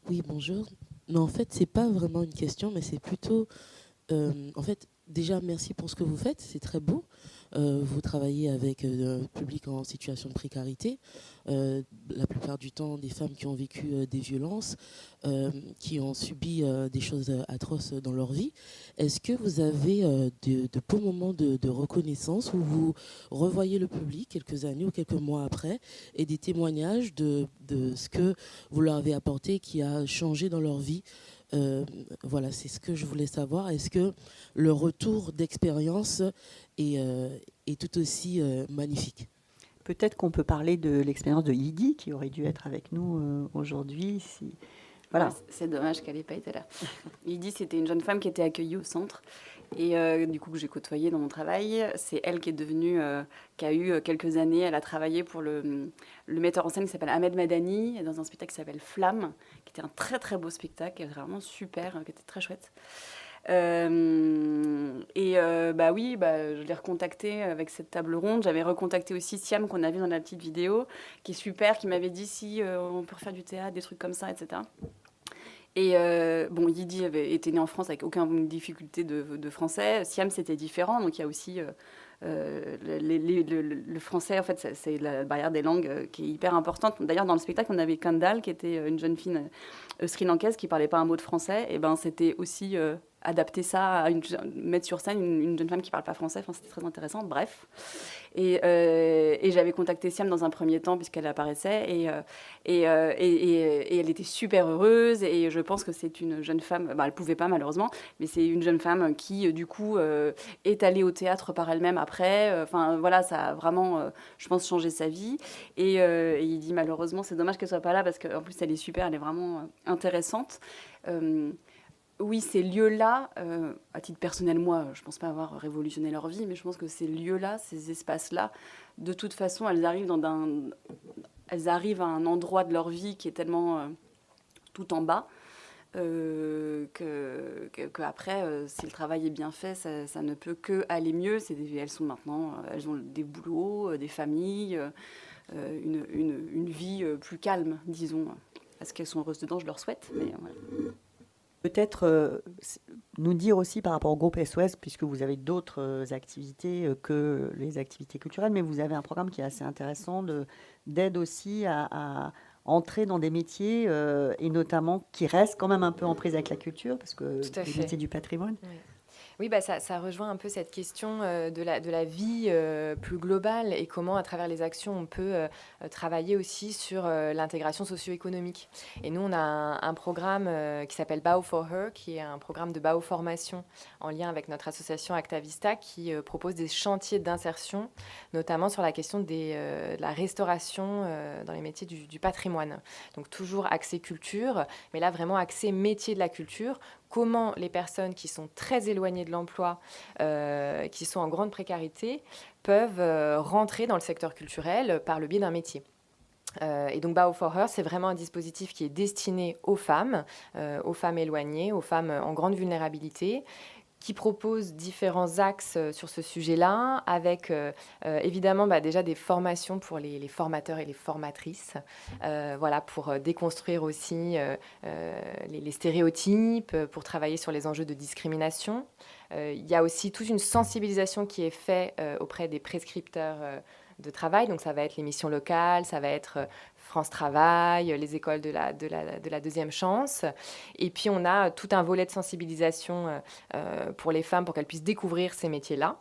Oui, bonjour. Non, en fait, c'est pas vraiment une question, mais c'est plutôt... en fait, déjà, merci pour ce que vous faites, c'est très beau. Vous travaillez avec un public en situation de précarité, la plupart du temps des femmes qui ont vécu des violences, qui ont subi des choses atroces dans leur vie. Est-ce que vous avez de beaux moments de reconnaissance où vous revoyez le public quelques années ou quelques mois après et des témoignages de ce que vous leur avez apporté qui a changé dans leur vie? Voilà, c'est ce que je voulais savoir. Est-ce que le retour d'expérience est tout aussi magnifique? Peut-être qu'on peut parler de l'expérience de Yidi, qui aurait dû être avec nous aujourd'hui. Voilà. C'est dommage qu'elle n'ait pas été là. Yidi, c'était une jeune femme qui était accueillie au centre et du coup que j'ai côtoyée dans mon travail. C'est elle qui est devenue, qui a eu quelques années, elle a travaillé pour le metteur en scène qui s'appelle Ahmed Madani, dans un spectacle qui s'appelle Flamme, qui était un très très beau spectacle, vraiment super, qui était très chouette. Je l'ai recontactée avec cette table ronde. J'avais recontacté aussi Siam qu'on a vu dans la petite vidéo, qui est super, qui m'avait dit si on peut refaire du théâtre, des trucs comme ça, etc. Et Yidi était née en France avec aucune difficulté de français. Siam, c'était différent, donc il y a aussi le français, en fait, c'est la barrière des langues qui est hyper importante. D'ailleurs, dans le spectacle, on avait Kandal, qui était une jeune fille sri-lankaise qui parlait pas un mot de français. Et c'était aussi adapter ça mettre sur scène une jeune femme qui parle pas français. C'était très intéressant. Bref. Et j'avais contacté Siam dans un premier temps puisqu'elle apparaissait et elle était super heureuse. Et je pense que c'est une jeune femme. Elle pouvait pas malheureusement, mais c'est une jeune femme qui du coup est allée au théâtre par elle-même après. Ça a vraiment, je pense, changé sa vie. Et il dit malheureusement c'est dommage qu'elle soit pas là parce qu'en plus elle est super, elle est vraiment intéressante. Oui, ces lieux-là, à titre personnel, moi, je ne pense pas avoir révolutionné leur vie, mais je pense que ces lieux-là, ces espaces-là, de toute façon, elles arrivent à un endroit de leur vie qui est tellement tout en bas qu'après, si le travail est bien fait, ça ne peut que aller mieux. Elles ont des boulots, des familles, une vie plus calme, disons. Est-ce qu'elles sont heureuses dedans? Je leur souhaite, mais voilà. Peut-être nous dire aussi par rapport au groupe SOS, puisque vous avez d'autres activités que les activités culturelles, mais vous avez un programme qui est assez intéressant d'aide aussi à entrer dans des métiers et notamment qui restent quand même un peu en prise avec la culture, parce que les métiers du patrimoine. Oui. Oui, ça rejoint un peu cette question de la vie plus globale et comment, à travers les actions, on peut travailler aussi sur l'intégration socio-économique. Et nous, on a un programme qui s'appelle Bao for Her, qui est un programme de Bao formation en lien avec notre association Actavista, qui propose des chantiers d'insertion, notamment sur la question de la restauration dans les métiers du patrimoine. Donc toujours axé culture, mais là vraiment axé métier de la culture. Comment les personnes qui sont très éloignées de l'emploi, qui sont en grande précarité, peuvent rentrer dans le secteur culturel par le biais d'un métier. Et donc Bow for Her, c'est vraiment un dispositif qui est destiné aux femmes éloignées, aux femmes en grande vulnérabilité, qui propose différents axes sur ce sujet-là, avec évidemment déjà des formations pour les formateurs et les formatrices, pour déconstruire aussi les stéréotypes, pour travailler sur les enjeux de discrimination. Il y a aussi toute une sensibilisation qui est faite auprès des prescripteurs de travail, donc ça va être les missions locales, ça va être France Travail, les écoles de la deuxième chance. Et puis on a tout un volet de sensibilisation pour les femmes pour qu'elles puissent découvrir ces métiers-là,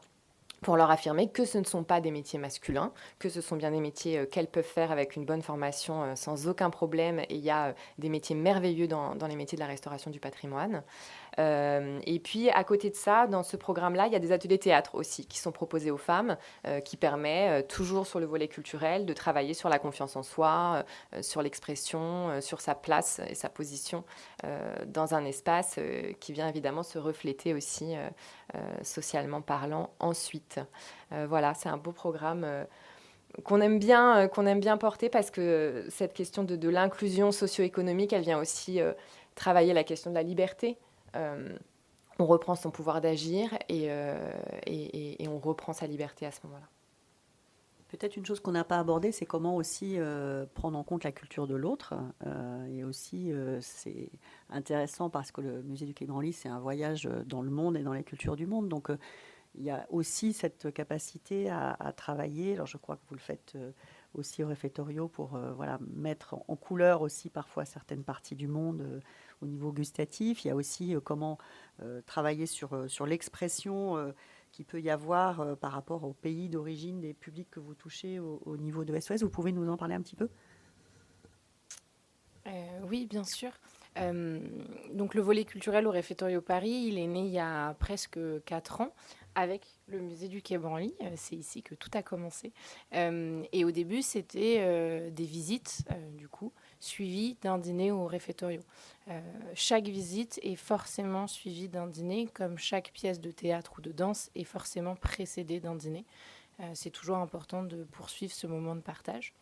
pour leur affirmer que ce ne sont pas des métiers masculins, que ce sont bien des métiers qu'elles peuvent faire avec une bonne formation sans aucun problème. Et il y a des métiers merveilleux dans les métiers de la restauration du patrimoine. Et puis, à côté de ça, dans ce programme-là, il y a des ateliers théâtre aussi qui sont proposés aux femmes, qui permet, toujours sur le volet culturel, de travailler sur la confiance en soi, sur l'expression, sur sa place et sa position dans un espace qui vient évidemment se refléter aussi socialement parlant ensuite. Voilà, c'est un beau programme qu'on aime bien porter parce que cette question de l'inclusion socio-économique, elle vient aussi travailler la question de la liberté. On reprend son pouvoir d'agir et on reprend sa liberté à ce moment-là. Peut-être une chose qu'on n'a pas abordée, c'est comment aussi prendre en compte la culture de l'autre. Et aussi, c'est intéressant parce que le musée du Quai Branly, c'est un voyage dans le monde et dans les cultures du monde. Donc, il y a aussi cette capacité à travailler. Alors, je crois que vous le faites aussi au réfectorio pour mettre en couleur aussi parfois certaines parties du monde au niveau gustatif. Il y a aussi comment travailler sur l'expression qu'il peut y avoir par rapport au pays d'origine des publics que vous touchez au niveau de SOS. Vous pouvez nous en parler un petit peu ? Oui, bien sûr. Donc le volet culturel au réfectorio Paris, il est né il y a presque 4 ans avec le musée du Quai Branly. C'est ici que tout a commencé. Et au début, c'était des visites, du coup, suivies d'un dîner au réfectorio. Chaque visite est forcément suivie d'un dîner, comme chaque pièce de théâtre ou de danse est forcément précédée d'un dîner. C'est toujours important de poursuivre ce moment de partage.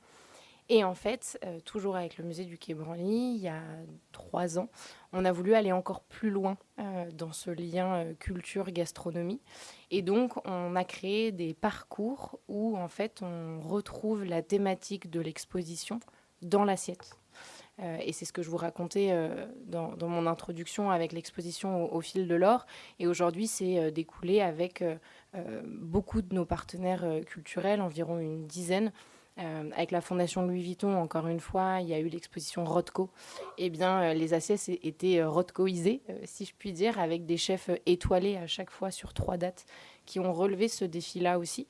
Et en fait, toujours avec le musée du Quai Branly, il y a 3 ans, on a voulu aller encore plus loin dans ce lien culture-gastronomie. Et donc, on a créé des parcours où, en fait, on retrouve la thématique de l'exposition dans l'assiette. Et c'est ce que je vous racontais dans mon introduction avec l'exposition au fil de l'or. Et aujourd'hui, c'est découlé avec beaucoup de nos partenaires culturels, environ une dizaine. Avec la Fondation Louis Vuitton, encore une fois, il y a eu l'exposition Rothko. Eh bien, les assiettes étaient Rothkoisées, si je puis dire, avec des chefs étoilés à chaque fois sur 3 dates qui ont relevé ce défi-là aussi,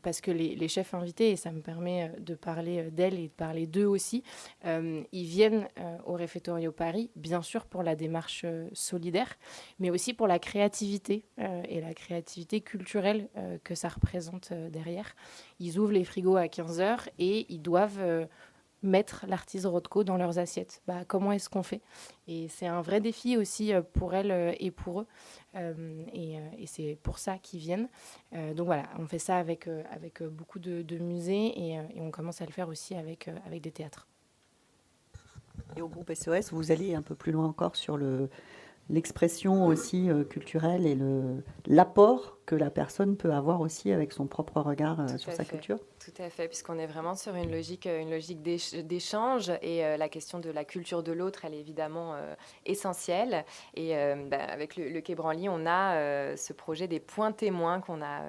parce que les chefs invités, et ça me permet de parler d'elles et de parler d'eux aussi, ils viennent au réfectorio Paris, bien sûr pour la démarche solidaire, mais aussi pour la créativité et la créativité culturelle que ça représente derrière. Ils ouvrent les frigos à 15h et ils doivent mettre l'artiste Rothko dans leurs assiettes. Comment est-ce qu'on fait ? Et c'est un vrai défi aussi pour elles et pour eux. Et c'est pour ça qu'ils viennent. Donc voilà, on fait ça avec beaucoup de musées et on commence à le faire aussi avec des théâtres. Et au groupe SOS, vous allez un peu plus loin encore sur l'expression aussi culturelle et l'apport que la personne peut avoir aussi avec son propre regard sur sa culture. Tout à fait, puisqu'on est vraiment sur une logique d'échange et la question de la culture de l'autre, elle est évidemment essentielle. Et avec le Quai Branly, on a ce projet des points témoins qu'on a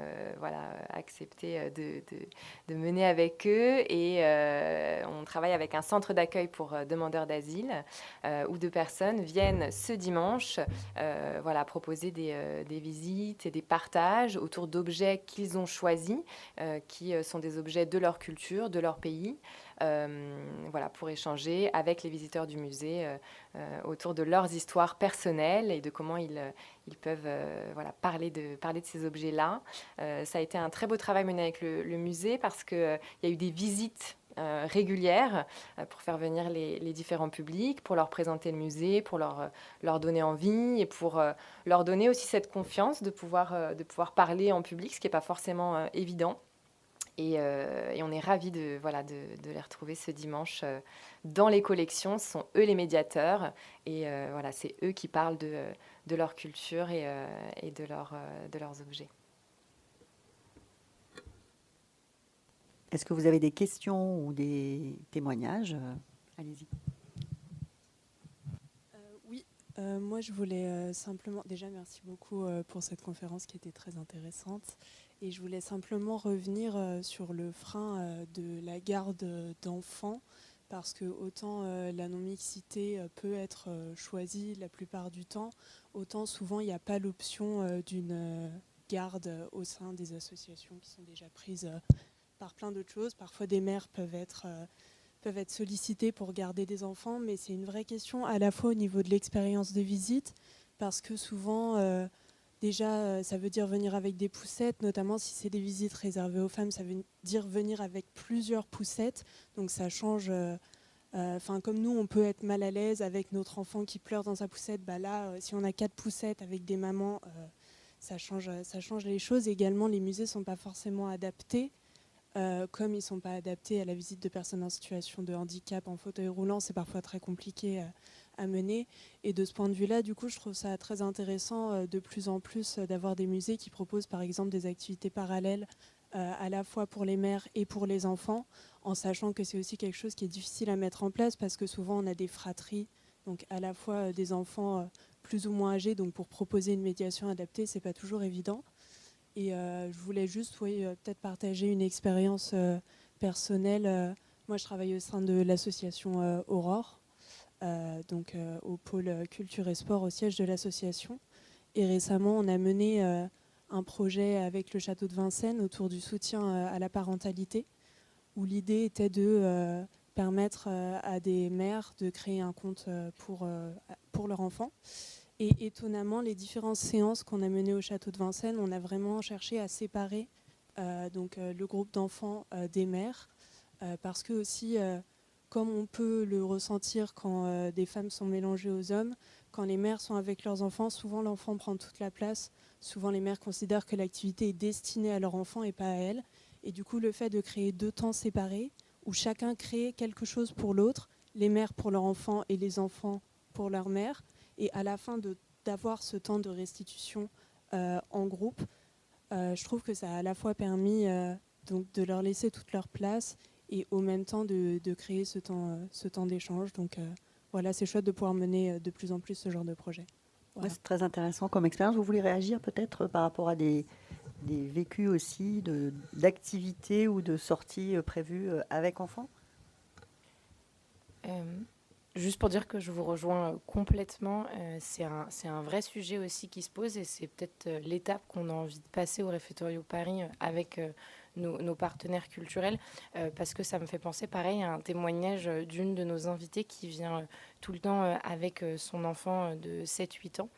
accepté de mener avec eux. Et on travaille avec un centre d'accueil pour demandeurs d'asile où 2 personnes viennent ce dimanche proposer des visites et des partages autour d'objets qu'ils ont choisis, qui sont des objets de leur culture, de leur pays, pour échanger avec les visiteurs du musée autour de leurs histoires personnelles et de comment ils peuvent parler de ces objets-là. Ça a été un très beau travail mené avec le musée parce qu'il y a eu des visites régulières pour faire venir les différents publics, pour leur présenter le musée, pour leur donner envie et pour leur donner aussi cette confiance de pouvoir parler en public, ce qui n'est pas forcément évident. Et on est ravis de les retrouver ce dimanche dans les collections. Ce sont eux les médiateurs. Et c'est eux qui parlent de leur culture et de leurs objets. Est-ce que vous avez des questions ou des témoignages? Allez-y. Oui, moi je voulais simplement... Déjà, merci beaucoup pour cette conférence qui était très intéressante. Et je voulais simplement revenir sur le frein de la garde d'enfants, parce que autant la non-mixité peut être choisie la plupart du temps, autant souvent il n'y a pas l'option d'une garde au sein des associations qui sont déjà prises par plein d'autres choses. Parfois des mères peuvent être sollicitées pour garder des enfants, mais c'est une vraie question à la fois au niveau de l'expérience de visite, parce que souvent... Déjà, ça veut dire venir avec des poussettes, notamment si c'est des visites réservées aux femmes, ça veut dire venir avec plusieurs poussettes. Donc ça change, comme nous, on peut être mal à l'aise avec notre enfant qui pleure dans sa poussette. Là, si on a 4 poussettes avec des mamans, ça change les choses. Également, les musées ne sont pas forcément adaptés, comme ils ne sont pas adaptés à la visite de personnes en situation de handicap en fauteuil roulant. C'est parfois très compliqué à mener. Et de ce point de vue-là, du coup, je trouve ça très intéressant de plus en plus d'avoir des musées qui proposent par exemple des activités parallèles à la fois pour les mères et pour les enfants, en sachant que c'est aussi quelque chose qui est difficile à mettre en place parce que souvent on a des fratries, donc à la fois des enfants plus ou moins âgés, donc pour proposer une médiation adaptée, c'est pas toujours évident. Et je voulais juste peut-être partager une expérience personnelle. Moi, je travaille au sein de l'association Aurore, au pôle culture et sport au siège de l'association. Et récemment, on a mené un projet avec le château de Vincennes autour du soutien à la parentalité, où l'idée était de permettre à des mères de créer un compte pour leur enfant. Et étonnamment, les différentes séances qu'on a menées au château de Vincennes, on a vraiment cherché à séparer le groupe d'enfants des mères, parce que aussi... comme on peut le ressentir quand des femmes sont mélangées aux hommes, quand les mères sont avec leurs enfants, souvent l'enfant prend toute la place. Souvent les mères considèrent que l'activité est destinée à leur enfant et pas à elles. Et du coup, le fait de créer 2 temps séparés, où chacun crée quelque chose pour l'autre, les mères pour leur enfant et les enfants pour leur mère, et à la fin d'avoir ce temps de restitution en groupe, je trouve que ça a à la fois permis de leur laisser toute leur place et au même temps de créer ce temps d'échange. Donc c'est chouette de pouvoir mener de plus en plus ce genre de projet. Voilà. Ouais, c'est très intéressant comme expérience. Vous voulez réagir peut-être par rapport à des vécus aussi d'activités ou de sorties prévues avec enfants? Juste pour dire que je vous rejoins complètement, c'est un vrai sujet aussi qui se pose et c'est peut-être l'étape qu'on a envie de passer au Réfectorio Paris avec nos partenaires culturels, parce que ça me fait penser pareil à un témoignage d'une de nos invitées qui vient tout le temps avec son enfant de 7-8 ans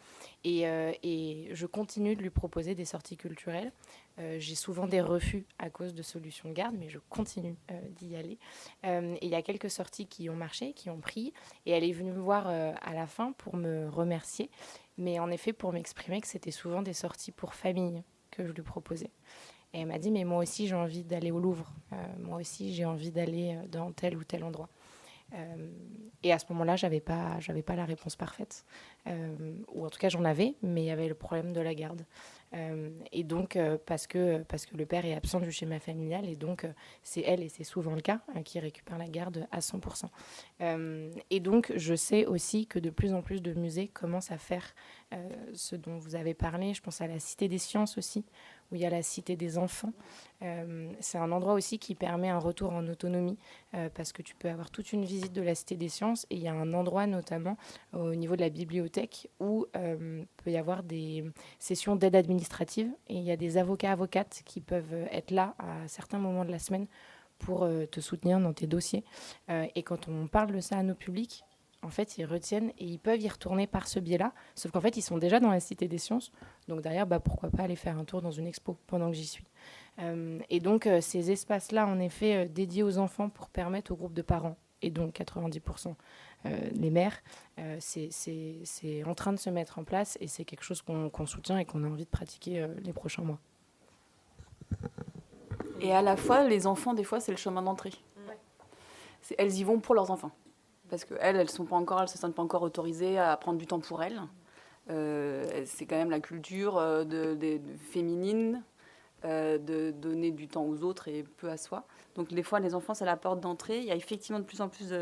et je continue de lui proposer des sorties culturelles. J'ai souvent des refus à cause de solutions de garde, mais je continue d'y aller. Et il y a quelques sorties qui ont marché, qui ont pris, et elle est venue me voir à la fin pour me remercier, mais en effet pour m'exprimer que c'était souvent des sorties pour famille que je lui proposais. Et elle m'a dit, mais moi aussi j'ai envie d'aller au Louvre, moi aussi j'ai envie d'aller dans tel ou tel endroit. Et à ce moment-là, j'avais pas la réponse parfaite, ou en tout cas j'en avais, mais il y avait le problème de la garde. Et donc parce que le père est absent du schéma familial, et donc c'est elle, et c'est souvent le cas, qui récupère la garde à 100%. Et donc je sais aussi que de plus en plus de musées commencent à faire ce dont vous avez parlé. Je pense à la Cité des Sciences aussi, où il y a la Cité des Enfants. C'est un endroit aussi qui permet un retour en autonomie, parce que tu peux avoir toute une visite de la Cité des Sciences, et il y a un endroit notamment au niveau de la bibliothèque où peut y avoir des sessions d'aide administrative, et il y a des avocates qui peuvent être là à certains moments de la semaine pour te soutenir dans tes dossiers. Et quand on parle de ça à nos publics, en fait, ils retiennent et ils peuvent y retourner par ce biais-là, sauf qu'en fait, ils sont déjà dans la Cité des Sciences, donc derrière, pourquoi pas aller faire un tour dans une expo pendant que j'y suis. Et donc, ces espaces-là, en effet, dédiés aux enfants pour permettre aux groupes de parents, et donc 90% les mères, c'est en train de se mettre en place, et c'est quelque chose qu'on soutient et qu'on a envie de pratiquer les prochains mois. Et à la fois, les enfants, des fois, c'est le chemin d'entrée. Elles y vont pour leurs enfants. Parce qu'elles, elles ne se sentent pas encore autorisées à prendre du temps pour elles. C'est quand même la culture féminine de donner du temps aux autres et peu à soi. Donc des fois, les enfants, c'est la porte d'entrée. Il y a effectivement de plus en plus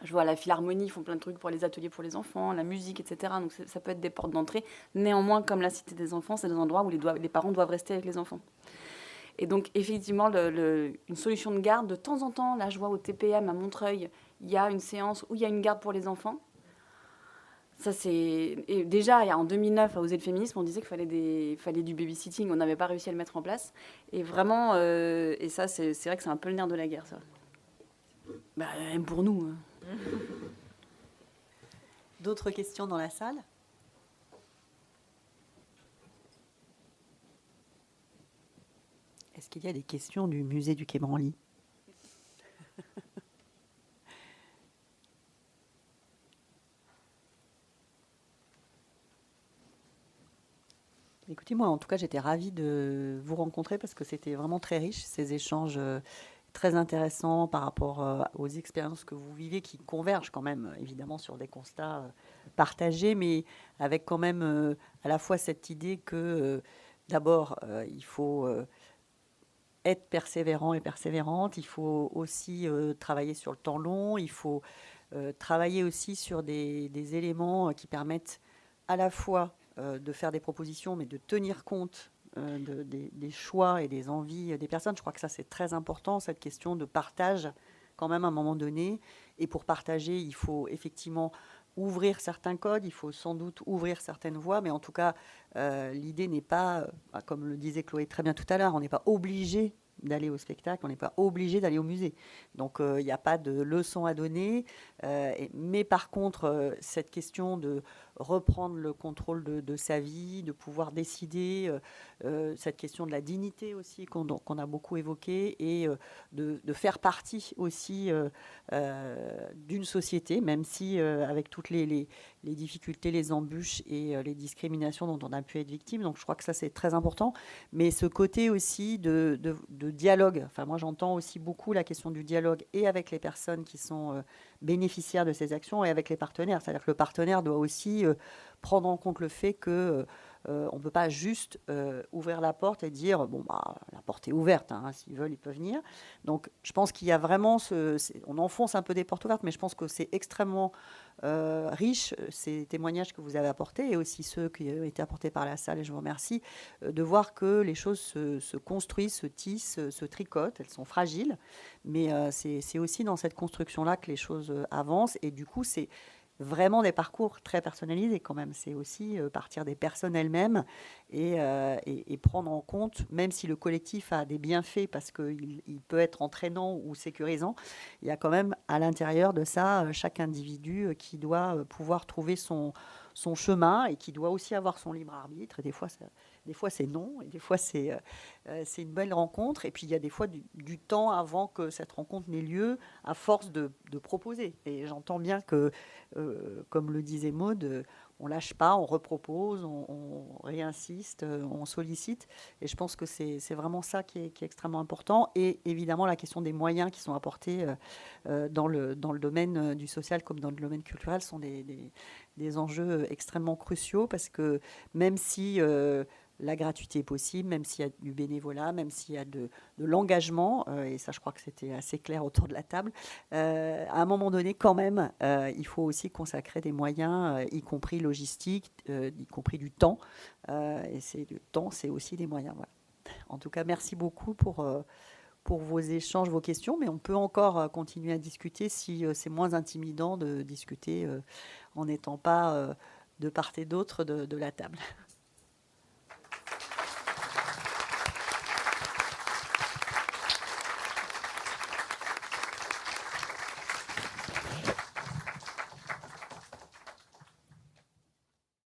je vois à la Philharmonie, ils font plein de trucs pour les ateliers pour les enfants, la musique, etc. Donc ça peut être des portes d'entrée. Néanmoins, comme la Cité des enfants, c'est des endroits où les parents doivent rester avec les enfants. Et donc, effectivement, une solution de garde, de temps en temps, là, je vois au TPM à Montreuil, il y a une séance où il y a une garde pour les enfants. Ça, et déjà, en 2009, à Oser le féminisme, on disait qu'il fallait du babysitting. On n'avait pas réussi à le mettre en place. Et vraiment, et ça, c'est vrai que c'est un peu le nerf de la guerre, ça. Même pour nous. D'autres questions dans la salle ? Est-ce qu'il y a des questions du musée du Quai Branly ? Écoutez, moi, en tout cas, j'étais ravie de vous rencontrer parce que c'était vraiment très riche, ces échanges très intéressants par rapport aux expériences que vous vivez, qui convergent quand même, évidemment, sur des constats partagés, mais avec quand même à la fois cette idée que, d'abord, il faut être persévérant et persévérante, il faut aussi travailler sur le temps long, il faut travailler aussi sur des éléments qui permettent à la fois de faire des propositions, mais de tenir compte des choix et des envies des personnes. Je crois que ça, c'est très important, cette question de partage, quand même, à un moment donné. Et pour partager, il faut effectivement ouvrir certains codes, il faut sans doute ouvrir certaines voies, mais en tout cas, l'idée n'est pas, comme le disait Chloé très bien tout à l'heure, on n'est pas obligé d'aller au spectacle, on n'est pas obligé d'aller au musée. Donc, il n'y a pas de leçon à donner. Mais par contre, cette question de reprendre le contrôle de sa vie, de pouvoir décider, cette question de la dignité aussi qu'on a beaucoup évoquée, et de faire partie aussi d'une société, même si avec toutes les difficultés, les embûches et les discriminations dont on a pu être victime. Donc je crois que ça, c'est très important. Mais ce côté aussi de dialogue, enfin moi j'entends aussi beaucoup la question du dialogue et avec les personnes qui sont bénéficiaires de ces actions et avec les partenaires. C'est-à-dire que le partenaire doit aussi prendre en compte le fait que on ne peut pas juste ouvrir la porte et dire la porte est ouverte, hein, s'ils veulent ils peuvent venir. Donc je pense qu'il y a vraiment on enfonce un peu des portes ouvertes, mais je pense que c'est extrêmement riche, ces témoignages que vous avez apportés et aussi ceux qui ont été apportés par la salle, et je vous remercie de voir que les choses se construisent, se tissent, se tricotent. Elles sont fragiles, mais c'est aussi dans cette construction-là que les choses avancent, et du coup c'est vraiment des parcours très personnalisés quand même. C'est aussi partir des personnes elles-mêmes et prendre en compte, même si le collectif a des bienfaits parce qu'il peut être entraînant ou sécurisant, il y a quand même à l'intérieur de ça chaque individu qui doit pouvoir trouver son chemin et qui doit aussi avoir son libre arbitre. Et des fois c'est non, et des fois c'est une belle rencontre, et puis il y a des fois du temps avant que cette rencontre n'ait lieu, à force de proposer. Et j'entends bien que, comme le disait Maud, on lâche pas, on repropose, on réinsiste, on sollicite, et je pense que c'est vraiment ça qui est extrêmement important. Et évidemment la question des moyens qui sont apportés dans le domaine du social comme dans le domaine culturel sont des enjeux extrêmement cruciaux, parce que même si la gratuité est possible, même s'il y a du bénévolat, même s'il y a de l'engagement, et ça je crois que c'était assez clair autour de la table, à un moment donné quand même, il faut aussi consacrer des moyens, y compris logistiques, y compris du temps, et du temps, c'est aussi des moyens. Voilà. En tout cas, merci beaucoup pour vos échanges, vos questions, mais on peut encore continuer à discuter si c'est moins intimidant de discuter en n'étant pas de part et d'autre de la table.